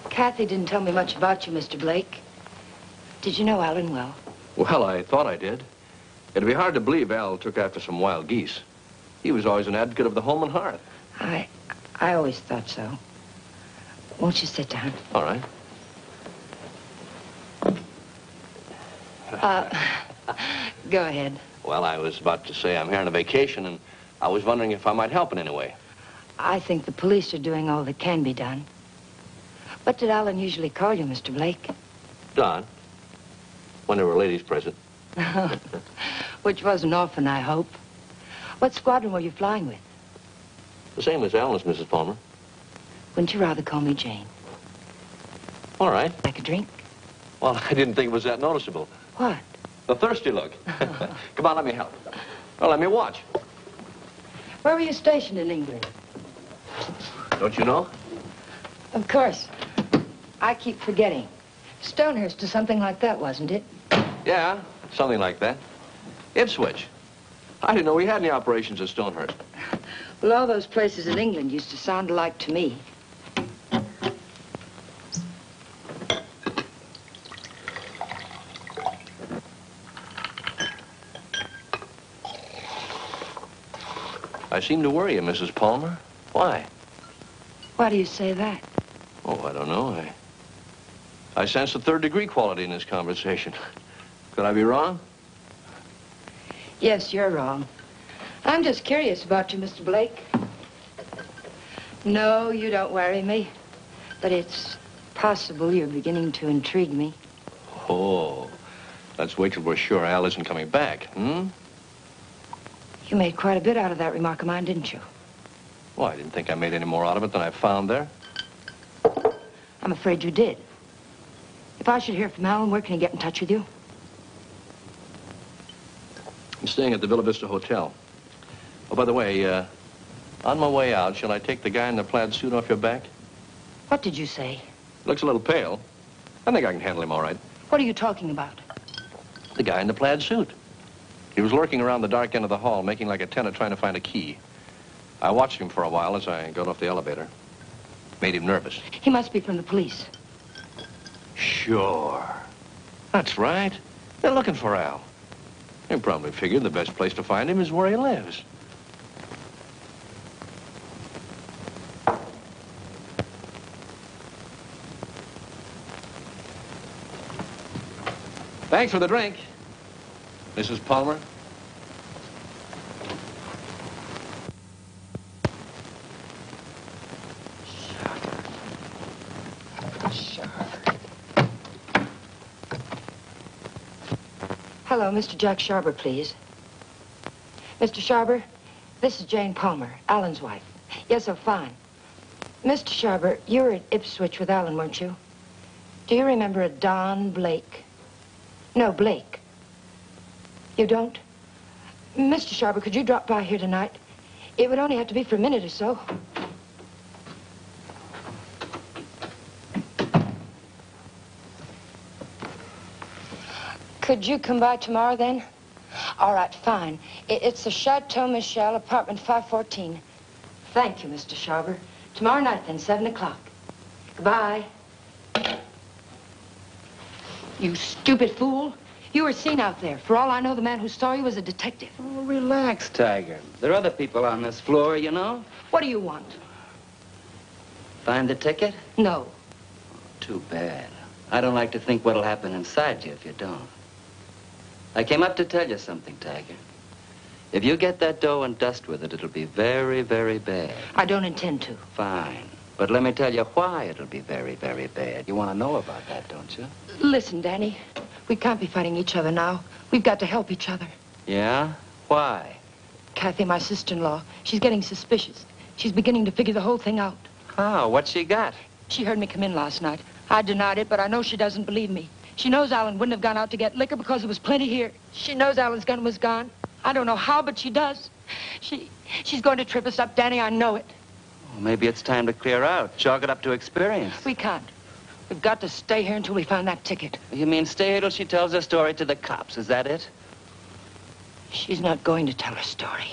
Kathy didn't tell me much about you, Mr. Blake. Did you know Alan well? Well, I thought I did. It'd be hard to believe Al took after some wild geese. He was always an advocate of the home and hearth. I always thought so. Won't you sit down? All right. Go ahead. Well, I was about to say I'm here on a vacation, and I was wondering if I might help in any way. I think the police are doing all that can be done. What did Alan usually call you, Mr. Blake? Don, when there were ladies present. Which wasn't often, I hope. What squadron were you flying with? The same as Alan's, Mrs. Palmer. Wouldn't you rather call me Jane? All right. Like a drink? Well, I didn't think it was that noticeable. What? The thirsty look. Come on, let me help. Well, let me watch. Where were you stationed in England? Don't you know? Of course. I keep forgetting. Stonehurst or something like that, wasn't it? Yeah, something like that. Ipswich. I didn't know we had any operations at Stonehurst. Well, all those places in England used to sound alike to me. I seem to worry you, Mrs. Palmer. Why? Why do you say that? Oh, I don't know. I sense a third-degree quality in this conversation. Could I be wrong? Yes, you're wrong. I'm just curious about you, Mr. Blake. No, you don't worry me. But it's possible you're beginning to intrigue me. Oh, let's wait till we're sure Al isn't coming back, hmm? You made quite a bit out of that remark of mine, didn't you? Well, I didn't think I made any more out of it than I found there. I'm afraid you did. If I should hear from Alan, where can he get in touch with you? I'm staying at the Villa Vista Hotel. Oh, by the way, on my way out, shall I take the guy in the plaid suit off your back? What did you say? Looks a little pale. I think I can handle him all right. What are you talking about? The guy in the plaid suit. He was lurking around the dark end of the hall, making like a tenant trying to find a key. I watched him for a while as I got off the elevator. Made him nervous. He must be from the police. Sure. That's right. They're looking for Al. They probably figured the best place to find him is where he lives. Thanks for the drink, Mrs. Palmer. Hello, Mr. Jack Sharber, please. Mr. Sharber, this is Jane Palmer, Alan's wife. Yes, oh, fine. Mr. Sharber, you were at Ipswich with Alan, weren't you? Do you remember a Don Blake? No, Blake. You don't? Mr. Sharber, could you drop by here tonight? It would only have to be for a minute or so. Could you come by tomorrow, then? All right, fine. It's the Chateau Michel, apartment 514. Thank you, Mr. Sharber. Tomorrow night, then, 7 o'clock. Goodbye. You stupid fool. You were seen out there. For all I know, the man who saw you was a detective. Oh, relax, Tiger. There are other people on this floor, you know. What do you want? Find the ticket? No. Too bad. I don't like to think what'll happen inside you if you don't. I came up to tell you something, Tiger. If you get that dough and dust with it, it'll be very, very bad. I don't intend to. Fine. But let me tell you why it'll be very, very bad. You want to know about that, don't you? Listen, Danny. We can't be fighting each other now. We've got to help each other. Yeah? Why? Kathy, my sister-in-law, she's getting suspicious. She's beginning to figure the whole thing out. How? What's she got? She heard me come in last night. I denied it, but I know she doesn't believe me. She knows Alan wouldn't have gone out to get liquor because there was plenty here. She knows Alan's gun was gone. I don't know how, but she does. She's going to trip us up, Danny. I know it. Well, maybe it's time to clear out. Chalk it up to experience. We can't. We've got to stay here until we find that ticket. You mean stay here till she tells her story to the cops? Is that it? She's not going to tell her story.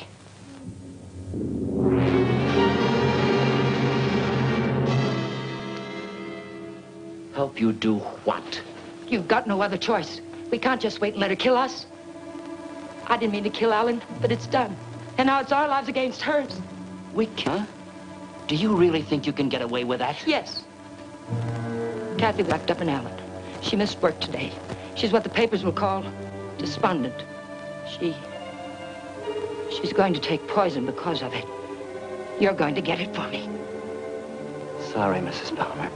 Help you do what? You've got no other choice. We can't just wait and let her kill us. I didn't mean to kill Alan, but it's done. And now it's our lives against hers. We can't. Do you really think you can get away with that? Yes. Kathy wrapped up in Allen. She missed work today. She's what the papers will call despondent. She's going to take poison because of it. You're going to get it for me. Sorry, Mrs. Palmer.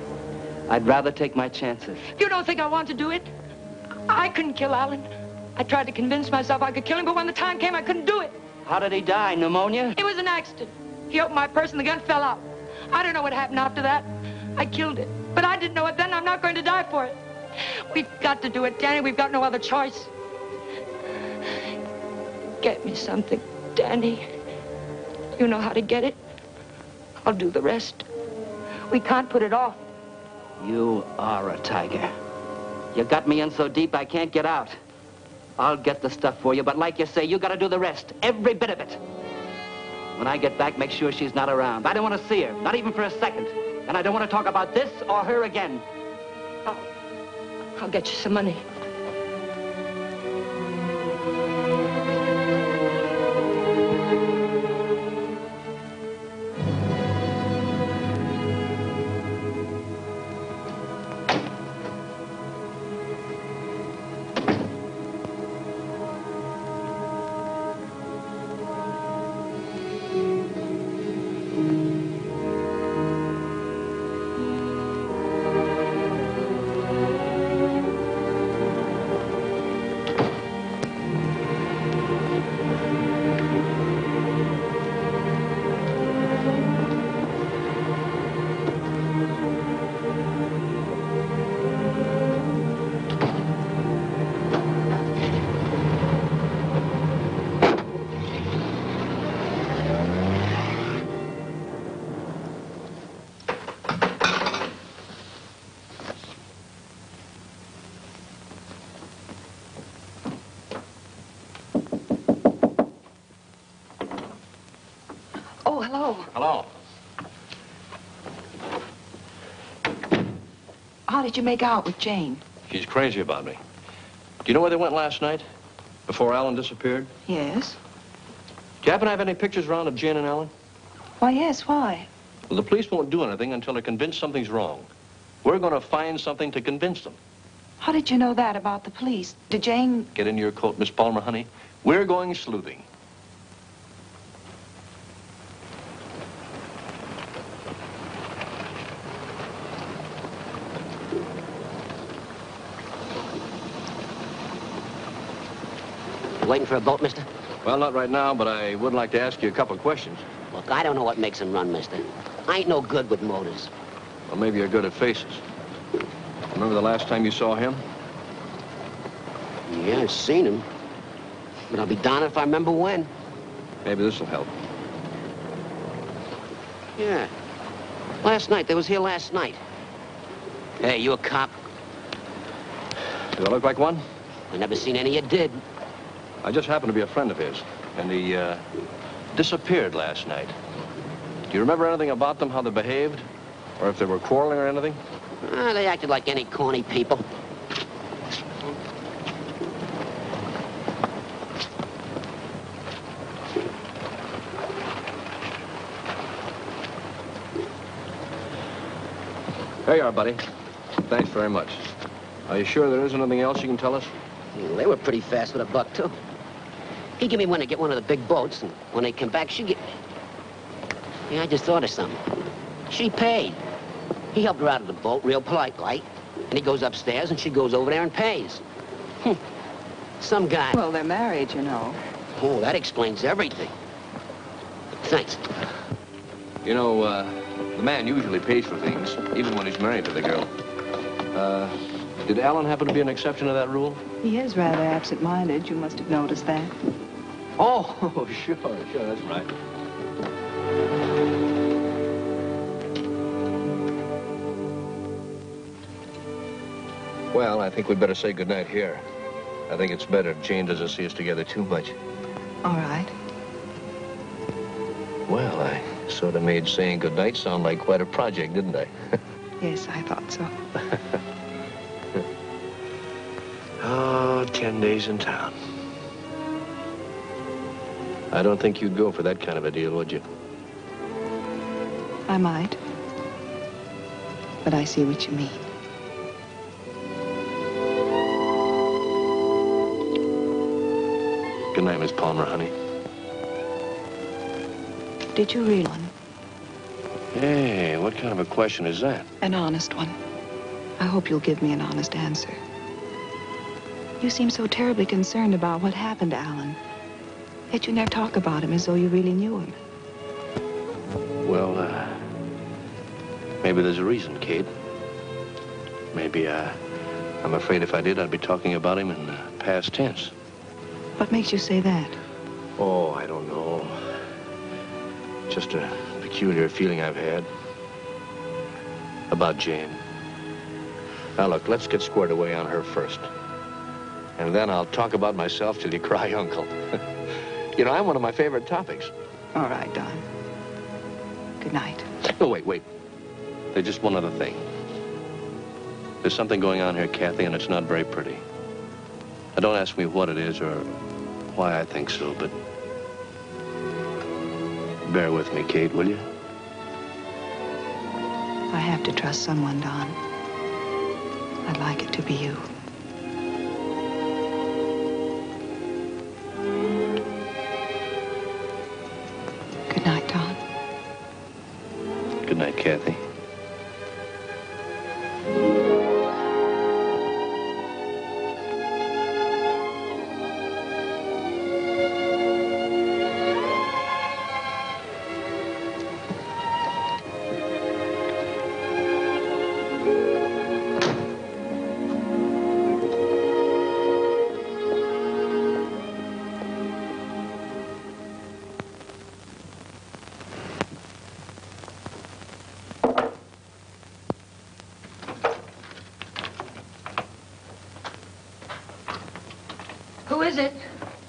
I'd rather take my chances. You don't think I want to do it? I couldn't kill Allen. I tried to convince myself I could kill him, but when the time came, I couldn't do it. How did he die? Pneumonia? It was an accident. He opened my purse and the gun fell out. I don't know what happened after that. I killed it. But I didn't know it then. I'm not going to die for it. We've got to do it, Danny. We've got no other choice. Get me something, Danny. You know how to get it. I'll do the rest. We can't put it off. You are a tiger. You got me in so deep I can't get out. I'll get the stuff for you, but like you say, you gotta do the rest. Every bit of it. When I get back, make sure she's not around. I don't want to see her, not even for a second. And I don't want to talk about this or her again. I'll get you some money. Oh, hello. Hello. How did you make out with Jane? She's crazy about me. Do you know where they went last night? Before Alan disappeared? Yes. Do you happen to have any pictures around of Jane and Alan? Why, yes, why? Well, the police won't do anything until they're convinced something's wrong. We're going to find something to convince them. How did you know that about the police? Did Jane... Get into your coat, Miss Palmer, honey. We're going sleuthing. Waiting for a boat, mister? Well, not right now, but I would like to ask you a couple of questions. Look, I don't know what makes them run, mister. I ain't no good with motors. Well, maybe you're good at faces. Remember the last time you saw him? Yeah, I've seen him. But I'll be darned if I remember when. Maybe this will help. Yeah. Last night. They was here last night. Hey, you a cop? Do I look like one? I never seen any you did. I just happened to be a friend of his, and he disappeared last night. Do you remember anything about them, how they behaved? Or if they were quarreling or anything? They acted like any corny people. There you are, buddy. Thanks very much. Are you sure there isn't anything else you can tell us? Well, they were pretty fast with a buck, too. He gave me one to get one of the big boats, and when they come back, she get... Yeah, I just thought of something. She paid. He helped her out of the boat, real polite, like. And he goes upstairs, and she goes over there and pays. Some guy... Well, they're married, you know. Oh, that explains everything. Thanks. You know, the man usually pays for things, even when he's married to the girl. Did Alan happen to be an exception to that rule? He is rather absent-minded. You must have noticed that. Oh, sure, that's right. Well, I think we'd better say goodnight here. I think it's better if Jane doesn't see us together too much. All right. Well, I sort of made saying goodnight sound like quite a project, didn't I? Yes, I thought so. Oh, 10 days in town. I don't think you'd go for that kind of a deal, would you? I might. But I see what you mean. Good night, Miss Palmer, honey. Did you read one? Hey, what kind of a question is that? An honest one. I hope you'll give me an honest answer. You seem so terribly concerned about what happened to Alan. Yet you never talk about him as though you really knew him. Well, maybe there's a reason, Kate. Maybe, I'm afraid if I did, I'd be talking about him in past tense. What makes you say that? Oh, I don't know. Just a peculiar feeling I've had about Jane. Now, look, let's get squared away on her first. And then I'll talk about myself till you cry uncle. You know, I'm one of my favorite topics. All right, Don. Good night. Oh, wait. There's just one other thing. There's something going on here, Kathy, and it's not very pretty. Now, don't ask me what it is or why I think so, but bear with me, Kate, will you? I have to trust someone, Don. I'd like it to be you. Good night, Don. Good night, Kathy. Who is it?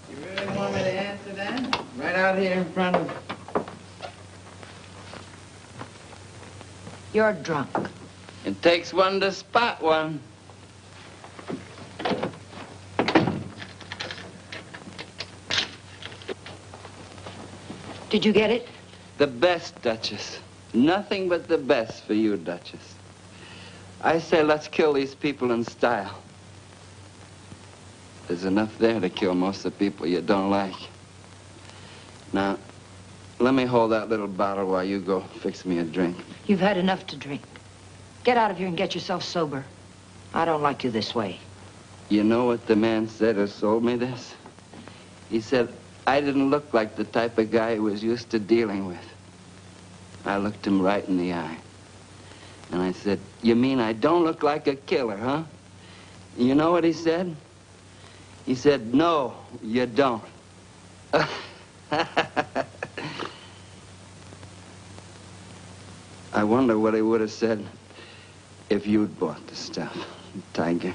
You really want me to answer that? Right out here in front of... You're drunk. It takes one to spot one. Did you get it? The best, Duchess. Nothing but the best for you, Duchess. I say let's kill these people in style. There's enough there to kill most of the people you don't like. Now, let me hold that little bottle while you go fix me a drink. You've had enough to drink. Get out of here and get yourself sober. I don't like you this way. You know what the man said who sold me this? He said I didn't look like the type of guy he was used to dealing with. I looked him right in the eye. And I said, you mean I don't look like a killer, huh? You know what he said? He said, no, you don't. I wonder what he would have said if you'd bought the stuff, Tiger.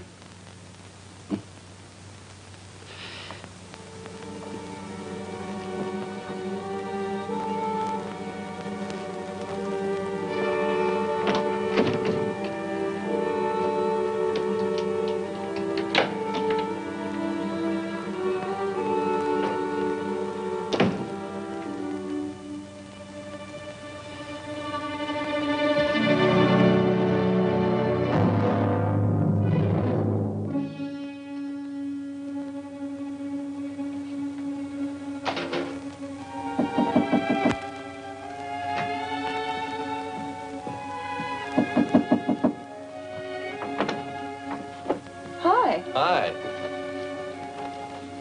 Hi.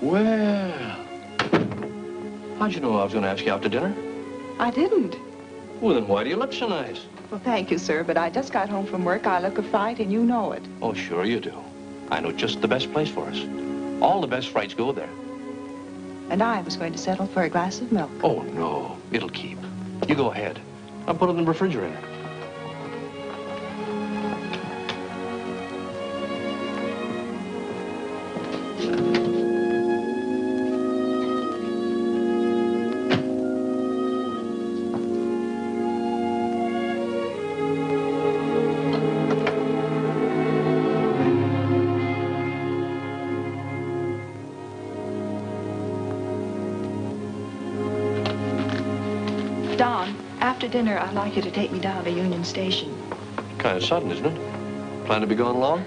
Well, how'd you know I was going to ask you out to dinner? I didn't. Well, then why do you look so nice? Well, thank you, sir, but I just got home from work. I look a fright, and you know it. Oh, sure you do. I know just the best place for us. All the best frights go there. And I was going to settle for a glass of milk. Oh, no. It'll keep. You go ahead. I'll put it in the refrigerator. After dinner, I'd like you to take me down to Union Station. Kind of sudden, isn't it? Plan to be gone long?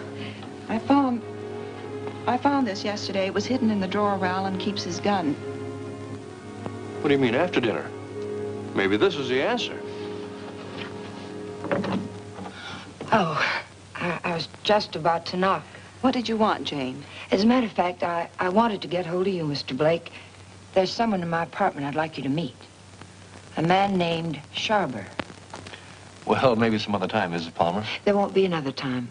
I found this yesterday. It was hidden in the drawer where Alan keeps his gun. What do you mean, after dinner? Maybe this is the answer. Oh, I was just about to knock. What did you want, Jane? As a matter of fact, I wanted to get hold of you, Mr. Blake. There's someone in my apartment I'd like you to meet. A man named Sharber. Well, maybe some other time, Mrs. Palmer. There won't be another time.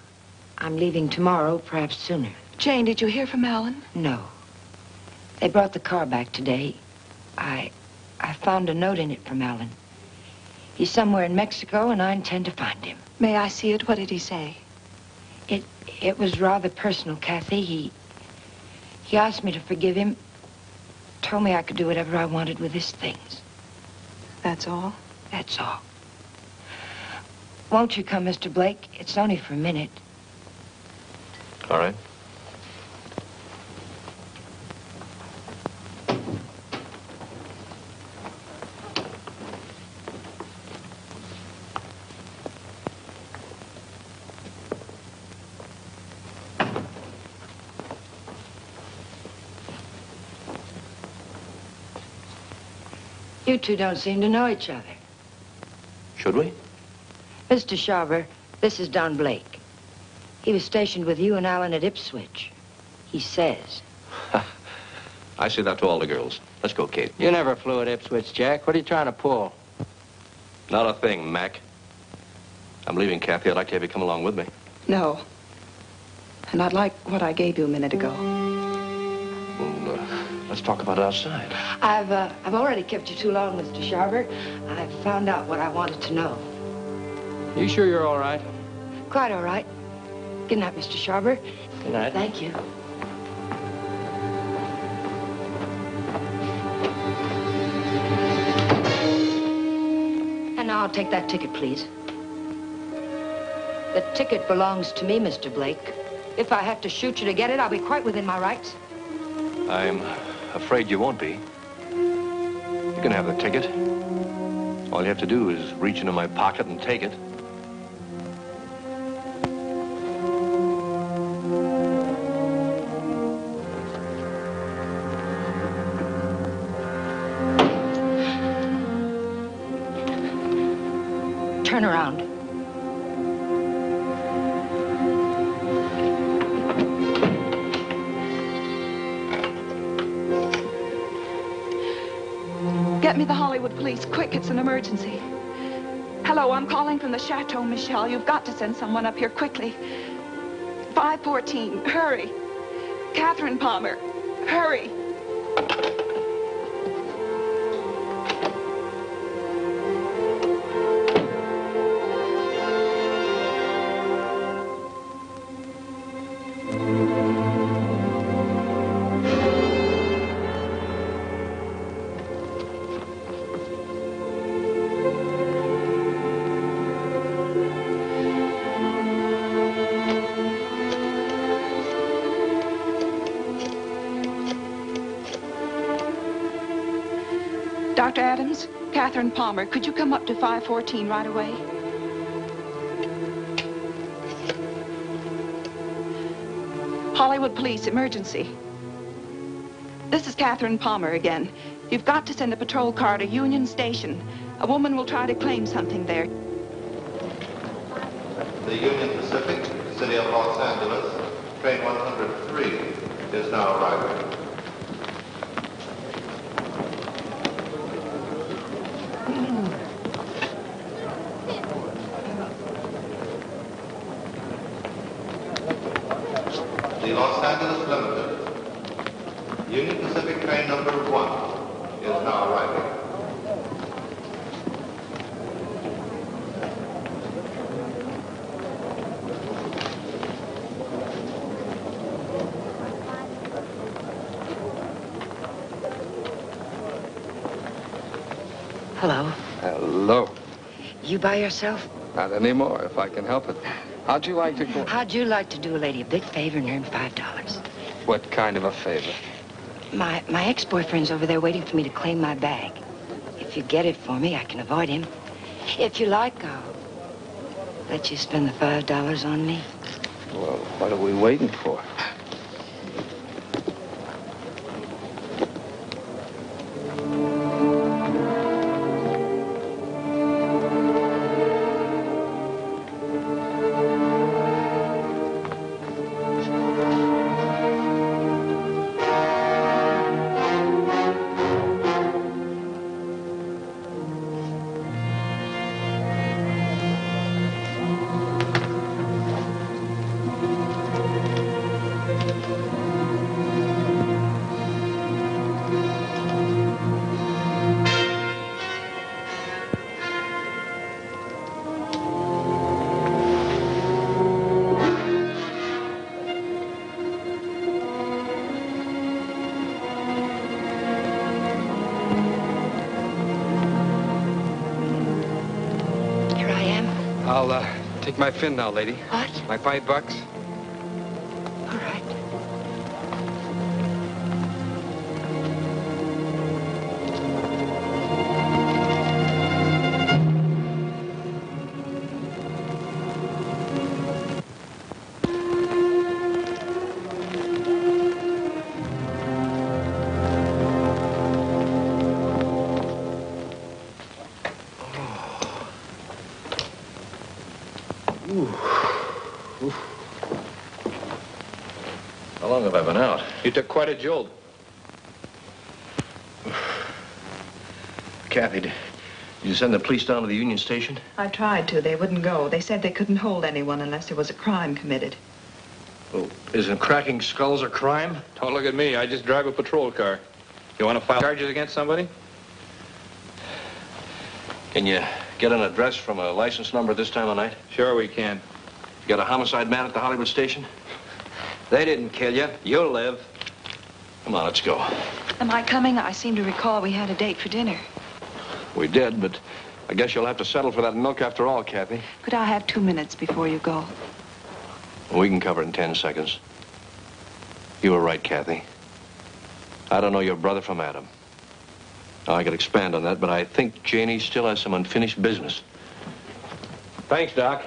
I'm leaving tomorrow, perhaps sooner. Jane, did you hear from Alan? No. They brought the car back today. I found a note in it from Alan. He's somewhere in Mexico, and I intend to find him. May I see it? What did he say? It was rather personal, Kathy. He asked me to forgive him. Told me I could do whatever I wanted with his things. That's all? That's all. Won't you come, Mr. Blake? It's only for a minute. All right. You two don't seem to know each other. Should we? Mr. Sharber, this is Don Blake. He was stationed with you and Alan at Ipswich. He says. I say that to all the girls. Let's go, Kate. You never flew at Ipswich, Jack. What are you trying to pull? Not a thing, Mac. I'm leaving, Kathy. I'd like to have you come along with me. No. And I'd like what I gave you a minute ago. Well, let's talk about it outside. I've already kept you too long, Mr. Sharber. I've found out what I wanted to know. You sure you're all right? Quite all right. Good night, Mr. Sharber. Good night. Thank you. And now I'll take that ticket, please. The ticket belongs to me, Mr. Blake. If I have to shoot you to get it, I'll be quite within my rights. I'm afraid you won't be. You can have the ticket. All you have to do is reach into my pocket and take it. Turn around. Get me the Hollywood police, quick, it's an emergency. Hello, I'm calling from the Chateau Michel. You've got to send someone up here quickly. 514, hurry. Catherine Palmer, hurry. Dr. Adams, Catherine Palmer, could you come up to 514 right away? Hollywood police, emergency. This is Catherine Palmer again. You've got to send a patrol car to Union Station. A woman will try to claim something there. The Union Pacific, City of Los Angeles, train 103 is now arriving. The Los Angeles Limited, Union Pacific train number 1 is now arriving. Hello. Hello. You by yourself? Not anymore, if I can help it. How'd you like to go? How'd you like to do a lady a big favor and earn $5? What kind of a favor? My ex-boyfriend's over there waiting for me to claim my bag. If you get it for me, I can avoid him. If you like, I'll let you spend the $5 on me. Well, what are we waiting for? I'll take my fin now, lady. What? My $5. All right. How long have I been out? You took quite a jolt. Kathy, did you send the police down to the Union Station? I tried to. They wouldn't go. They said they couldn't hold anyone unless there was a crime committed. Well, isn't cracking skulls a crime? Don't look at me. I just drive a patrol car. You want to file charges against somebody? Can you get an address from a license number this time of night? Sure we can. You got a homicide man at the Hollywood station? They didn't kill you. You'll live. Come on, let's go. Am I coming? I seem to recall we had a date for dinner. We did, but I guess you'll have to settle for that milk after all, Kathy. Could I have 2 minutes before you go? We can cover it in 10 seconds. You were right, Kathy. I don't know your brother from Adam. Now, I could expand on that, but I think Janie still has some unfinished business. Thanks, Doc.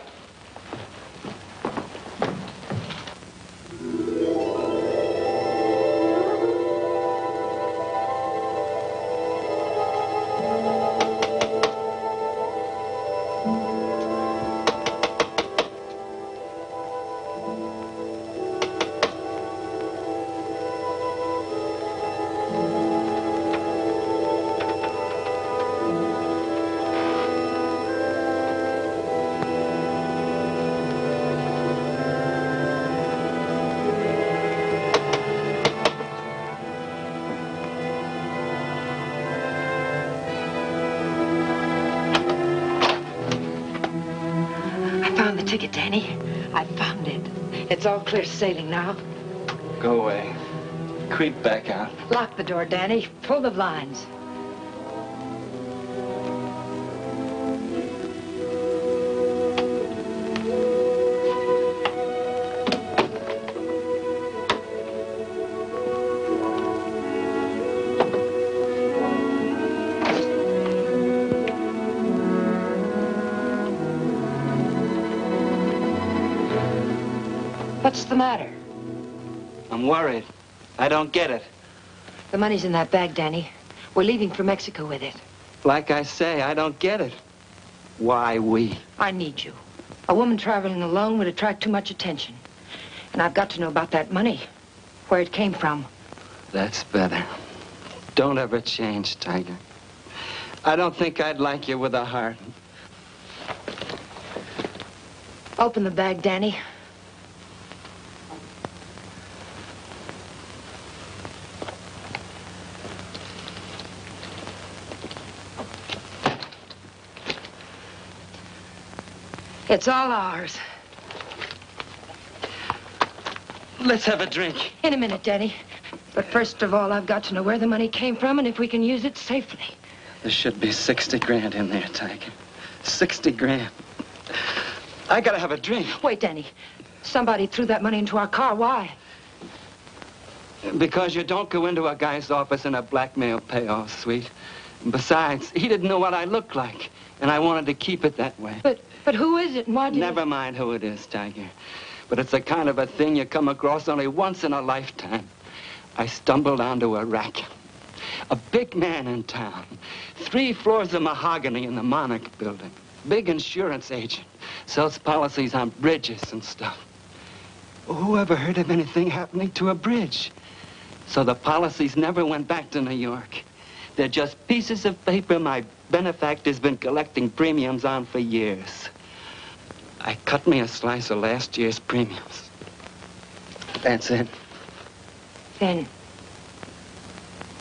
Ticket, Danny. I found it. It's all clear sailing now. Go away. Creep back out. Lock the door, Danny. Pull the blinds. What's the matter? I'm worried. I don't get it. The money's in that bag, Danny. We're leaving for Mexico with it. Like I say, I don't get it. Why we? I need you. A woman traveling alone would attract too much attention. And I've got to know about that money. Where it came from. That's better. Don't ever change, Tiger. I don't think I'd like you with a heart. Open the bag, Danny. It's all ours. Let's have a drink. In a minute, Danny. But first of all, I've got to know where the money came from and if we can use it safely. There should be 60 grand in there, Tiger. 60 grand. I gotta have a drink. Wait, Danny. Somebody threw that money into our car. Why? Because you don't go into a guy's office in a blackmail payoff suite. Besides, he didn't know what I looked like. And I wanted to keep it that way. But who is it and why do you... Never mind who it is, Tiger. But it's the kind of a thing you come across only once in a lifetime. I stumbled onto a rack. A big man in town. 3 floors of mahogany in the Monarch building. Big insurance agent. Sells policies on bridges and stuff. Who ever heard of anything happening to a bridge? So the policies never went back to New York. They're just pieces of paper my benefactor's been collecting premiums on for years. I cut me a slice of last year's premiums. That's it. Then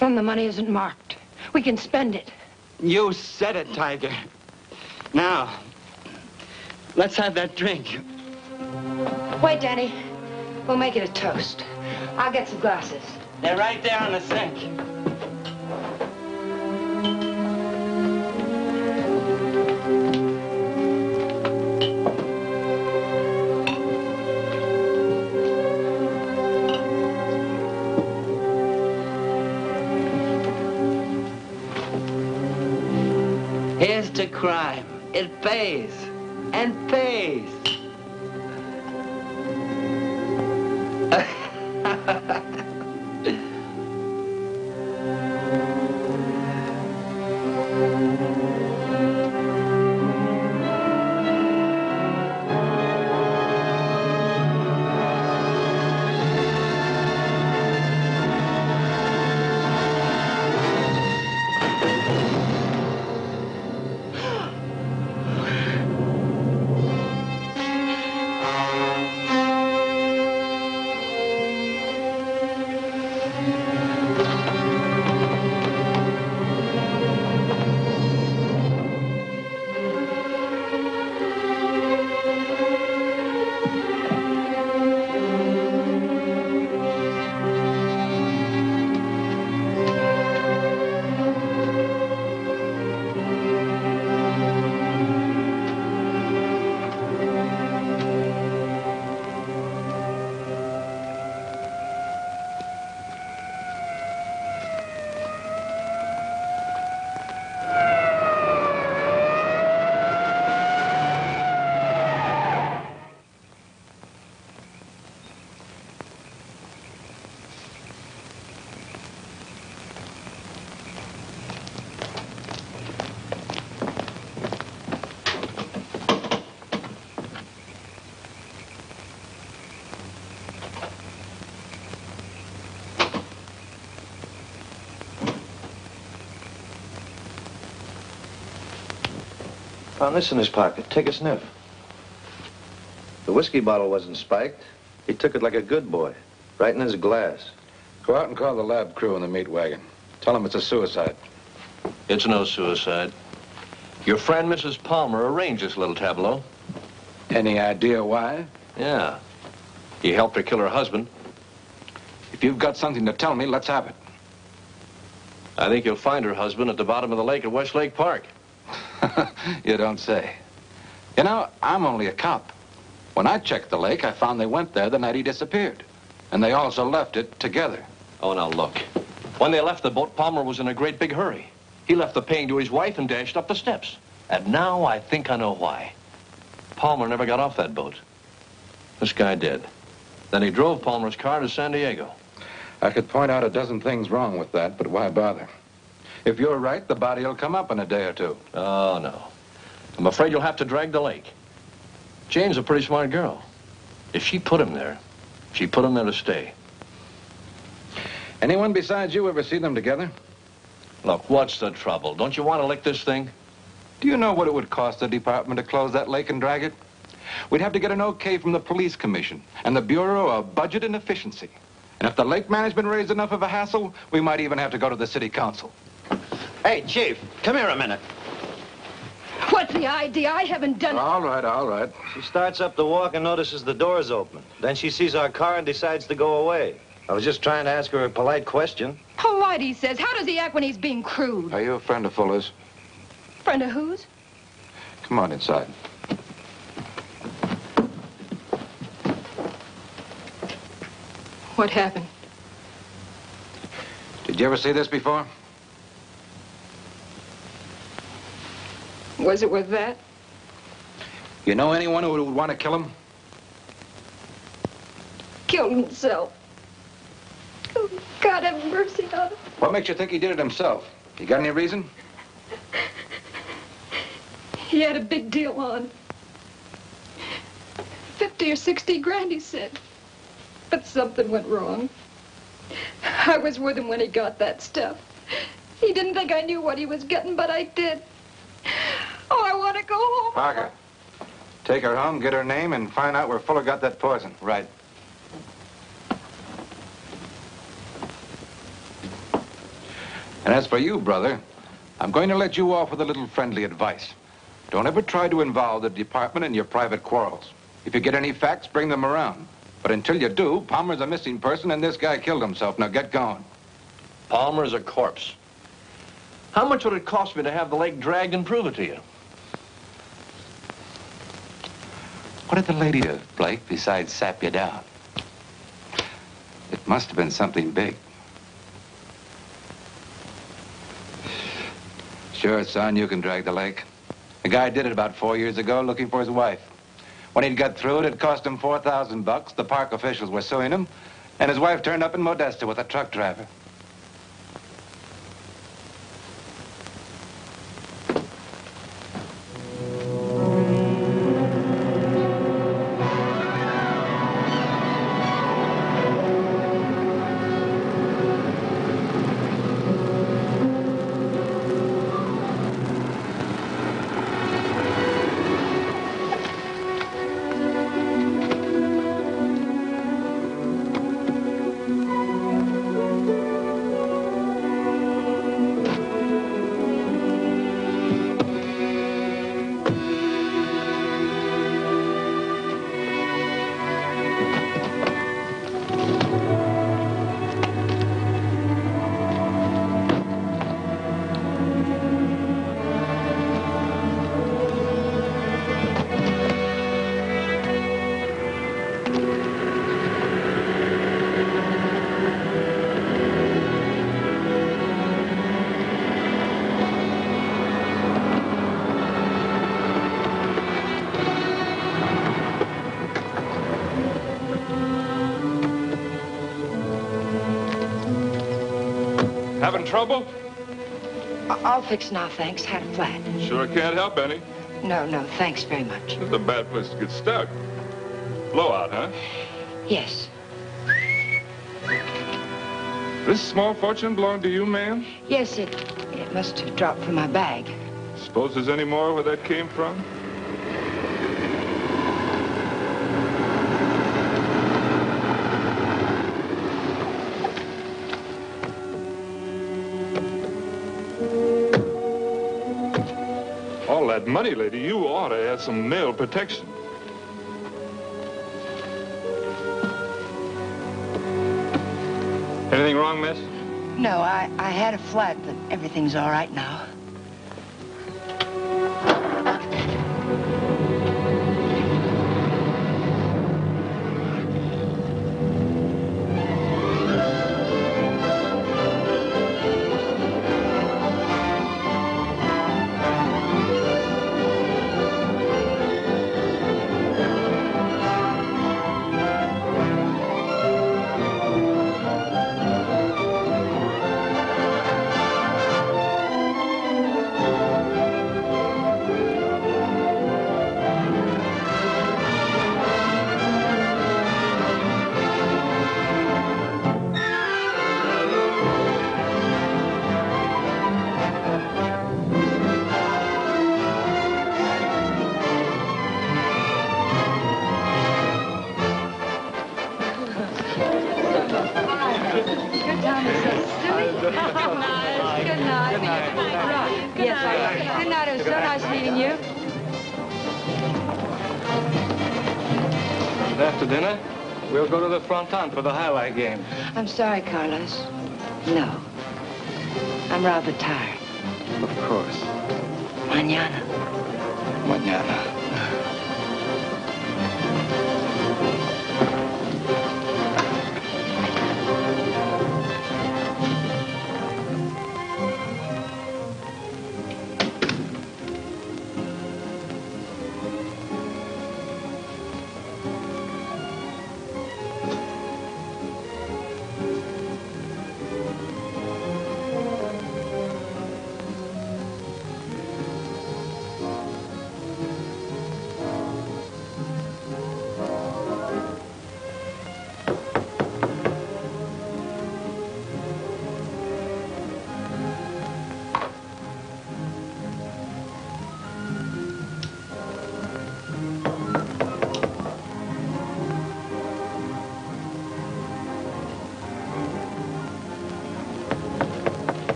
the money isn't marked. We can spend it. You said it, Tiger. Now, let's have that drink. Wait, Danny. We'll make it a toast. I'll get some glasses. They're right there on the sink. Here's to crime. It pays. And pays. Found this in his pocket. Take a sniff. The whiskey bottle wasn't spiked. He took it like a good boy, right in his glass. Go out and call the lab crew in the meat wagon. Tell them it's a suicide. It's no suicide. Your friend, Mrs. Palmer, arranged this little tableau. Any idea why? Yeah. He helped her kill her husband. If you've got something to tell me, let's have it. I think you'll find her husband at the bottom of the lake at Westlake Park. You don't say. You know, I'm only a cop. When I checked the lake, I found they went there the night he disappeared. And they also left it together. Oh, now look. When they left the boat, Palmer was in a great big hurry. He left the pain to his wife and dashed up the steps. And now I think I know why. Palmer never got off that boat. This guy did. Then he drove Palmer's car to San Diego. I could point out a dozen things wrong with that, but why bother? If you're right, the body will come up in a day or two. Oh, no. I'm afraid you'll have to drag the lake. Jane's a pretty smart girl. If she put him there, she put him there to stay. Anyone besides you ever see them together? Look, what's the trouble? Don't you want to lick this thing? Do you know what it would cost the department to close that lake and drag it? We'd have to get an okay from the police commission and the Bureau of Budget and Efficiency. And if the lake management raised enough of a hassle, we might even have to go to the city council. Hey, Chief, come here a minute. What's the idea? I haven't done it. All right, all right. She starts up the walk and notices the door's open. Then she sees our car and decides to go away. I was just trying to ask her a polite question. Polite, he says. How does he act when he's being crude? Are you a friend of Fuller's? Friend of whose? Come on inside. What happened? Did you ever see this before? Was it with that? You know anyone who would want to kill him? Killed himself. Oh, God have mercy on him. What makes you think he did it himself? You got any reason? He had a big deal on. 50 or 60 grand, he said. But something went wrong. I was with him when he got that stuff. He didn't think I knew what he was getting, but I did. Oh, I want to go home. Parker, take her home, get her name, and find out where Fuller got that poison. Right. And as for you, brother, I'm going to let you off with a little friendly advice. Don't ever try to involve the department in your private quarrels. If you get any facts, bring them around. But until you do, Palmer's a missing person and this guy killed himself. Now get going. Palmer's a corpse. How much would it cost me to have the lake dragged and prove it to you? What did the lady do, Blake, besides sap you down? It must have been something big. Sure, son, you can drag the lake. The guy did it about 4 years ago looking for his wife. When he'd got through it cost him $4,000. The park officials were suing him, and his wife turned up in Modesto with a truck driver. Having trouble? I'll fix now, thanks. Had a flat. Sure can't help any. No, thanks very much. It's a bad place to get stuck. Blowout, huh? Yes. This small fortune belong to you, ma'am? Yes, it must have dropped from my bag. Suppose there's any more where that came from? All that money, lady, you ought to have some nail protection. Anything wrong, miss? No, I had a flat, but everything's all right now. After dinner, we'll go to the fronton for the highlight game. I'm sorry, Carlos. No. I'm rather tired. Of course. Mañana. Mañana.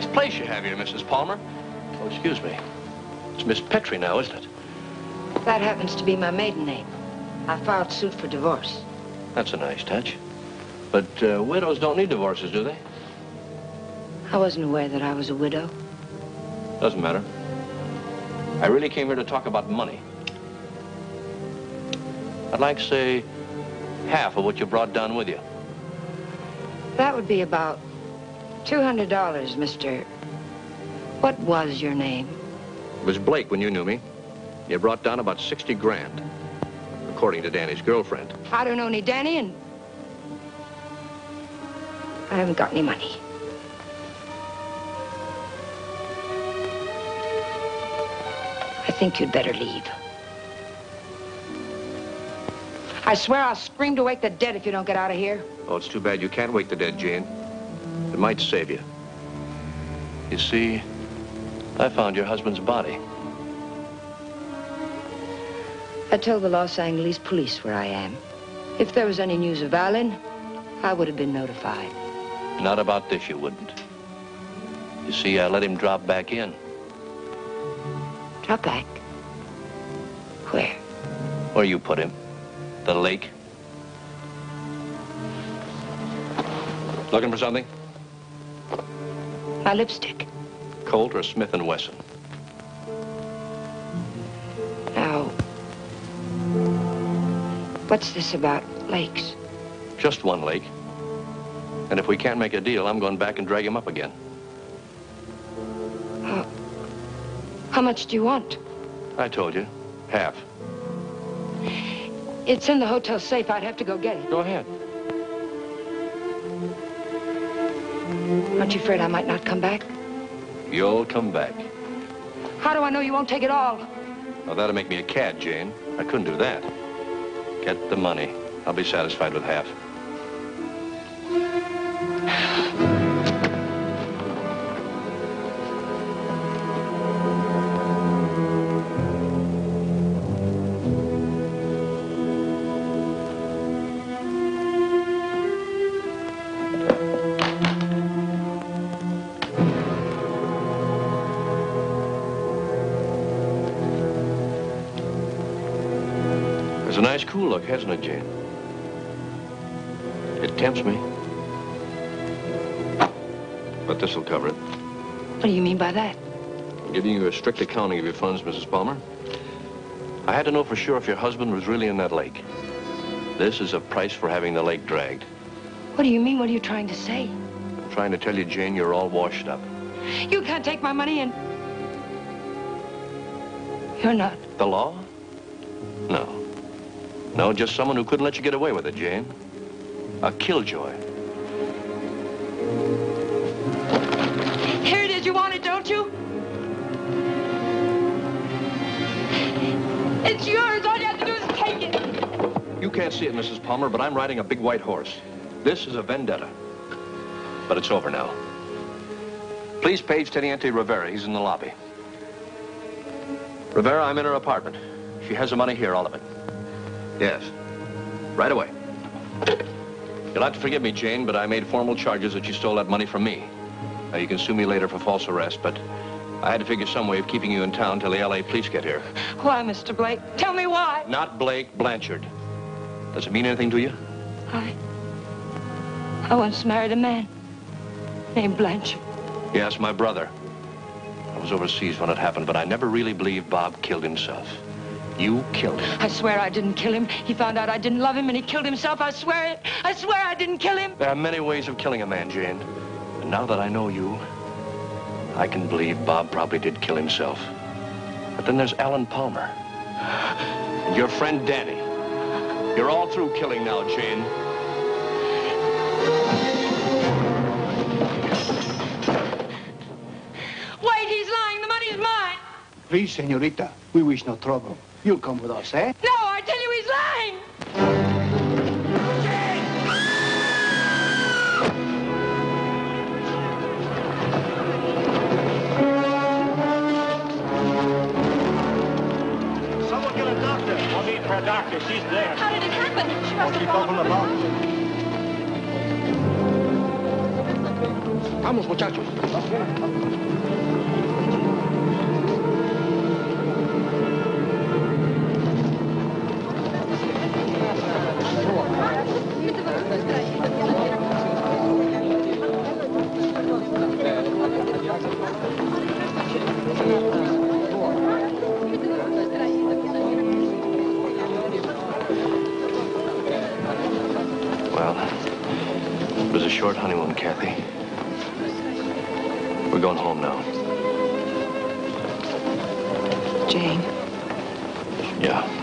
Nice place you have here, Mrs. Palmer. Oh, excuse me. It's Miss Petrie now, isn't it? That happens to be my maiden name. I filed suit for divorce. That's a nice touch. But widows don't need divorces, do they? I wasn't aware that I was a widow. Doesn't matter. I really came here to talk about money. I'd like, say, half of what you brought down with you. That would be about $200, Mr. What was your name? It was Blake when you knew me. You brought down about 60 grand, according to Danny's girlfriend. I don't know any Danny, and I haven't got any money. I think you'd better leave. I swear I'll scream to wake the dead if you don't get out of here. Oh, it's too bad you can't wake the dead, Jane. It might save you. You see, I found your husband's body. I told the Los Angeles police where I am. If there was any news of Alan, I would have been notified. Not about this, you wouldn't. You see, I let him drop back in. Drop back? Where? Where you put him. The lake. Looking for something? My lipstick. Colt or Smith & Wesson? Now, what's this about lakes? Just one lake. And if we can't make a deal, I'm going back and drag him up again. How much do you want? I told you. Half. It's in the hotel safe. I'd have to go get it. Go ahead. Aren't you afraid I might not come back? You'll come back. How do I know you won't take it all? Well, that'll make me a cad, Jane. I couldn't do that. Get the money. I'll be satisfied with half. It's a nice cool look, hasn't it, Jane? It tempts me. But this'll cover it. What do you mean by that? I'm giving you a strict accounting of your funds, Mrs. Palmer. I had to know for sure if your husband was really in that lake. This is a price for having the lake dragged. What do you mean? What are you trying to say? I'm trying to tell you, Jane, you're all washed up. You can't take my money and... You're not. The law? No. No, just someone who couldn't let you get away with it, Jane. A killjoy. Here it is. You want it, don't you? It's yours. All you have to do is take it. You can't see it, Mrs. Palmer, but I'm riding a big white horse. This is a vendetta. But it's over now. Please page Teniente Rivera. He's in the lobby. Rivera, I'm in her apartment. She has the money here, all of it. Yes. Right away. You'll have to forgive me, Jane, but I made formal charges that you stole that money from me. Now, you can sue me later for false arrest, but I had to figure some way of keeping you in town till the L.A. police get here. Why, Mr. Blake? Tell me why. Not Blake, Blanchard. Does it mean anything to you? I once married a man named Blanchard. Yes, my brother. I was overseas when it happened, but I never really believed Bob killed himself. You killed him. I swear I didn't kill him. He found out I didn't love him and he killed himself. I swear it. I swear I didn't kill him. There are many ways of killing a man, Jane. And now that I know you, I can believe Bob probably did kill himself. But then there's Alan Palmer. And your friend Danny. You're all through killing now, Jane. Wait, he's lying. The money's mine. Please, señorita, we wish no trouble. You'll come with us, eh? No, I tell you he's lying. Someone get a doctor. I'll meet her doctor. She's there. How did it happen? She must have Keep open the box. Vamos, muchachos. Well, it was a short honeymoon, Kathy. We're going home now. Jane. Yeah.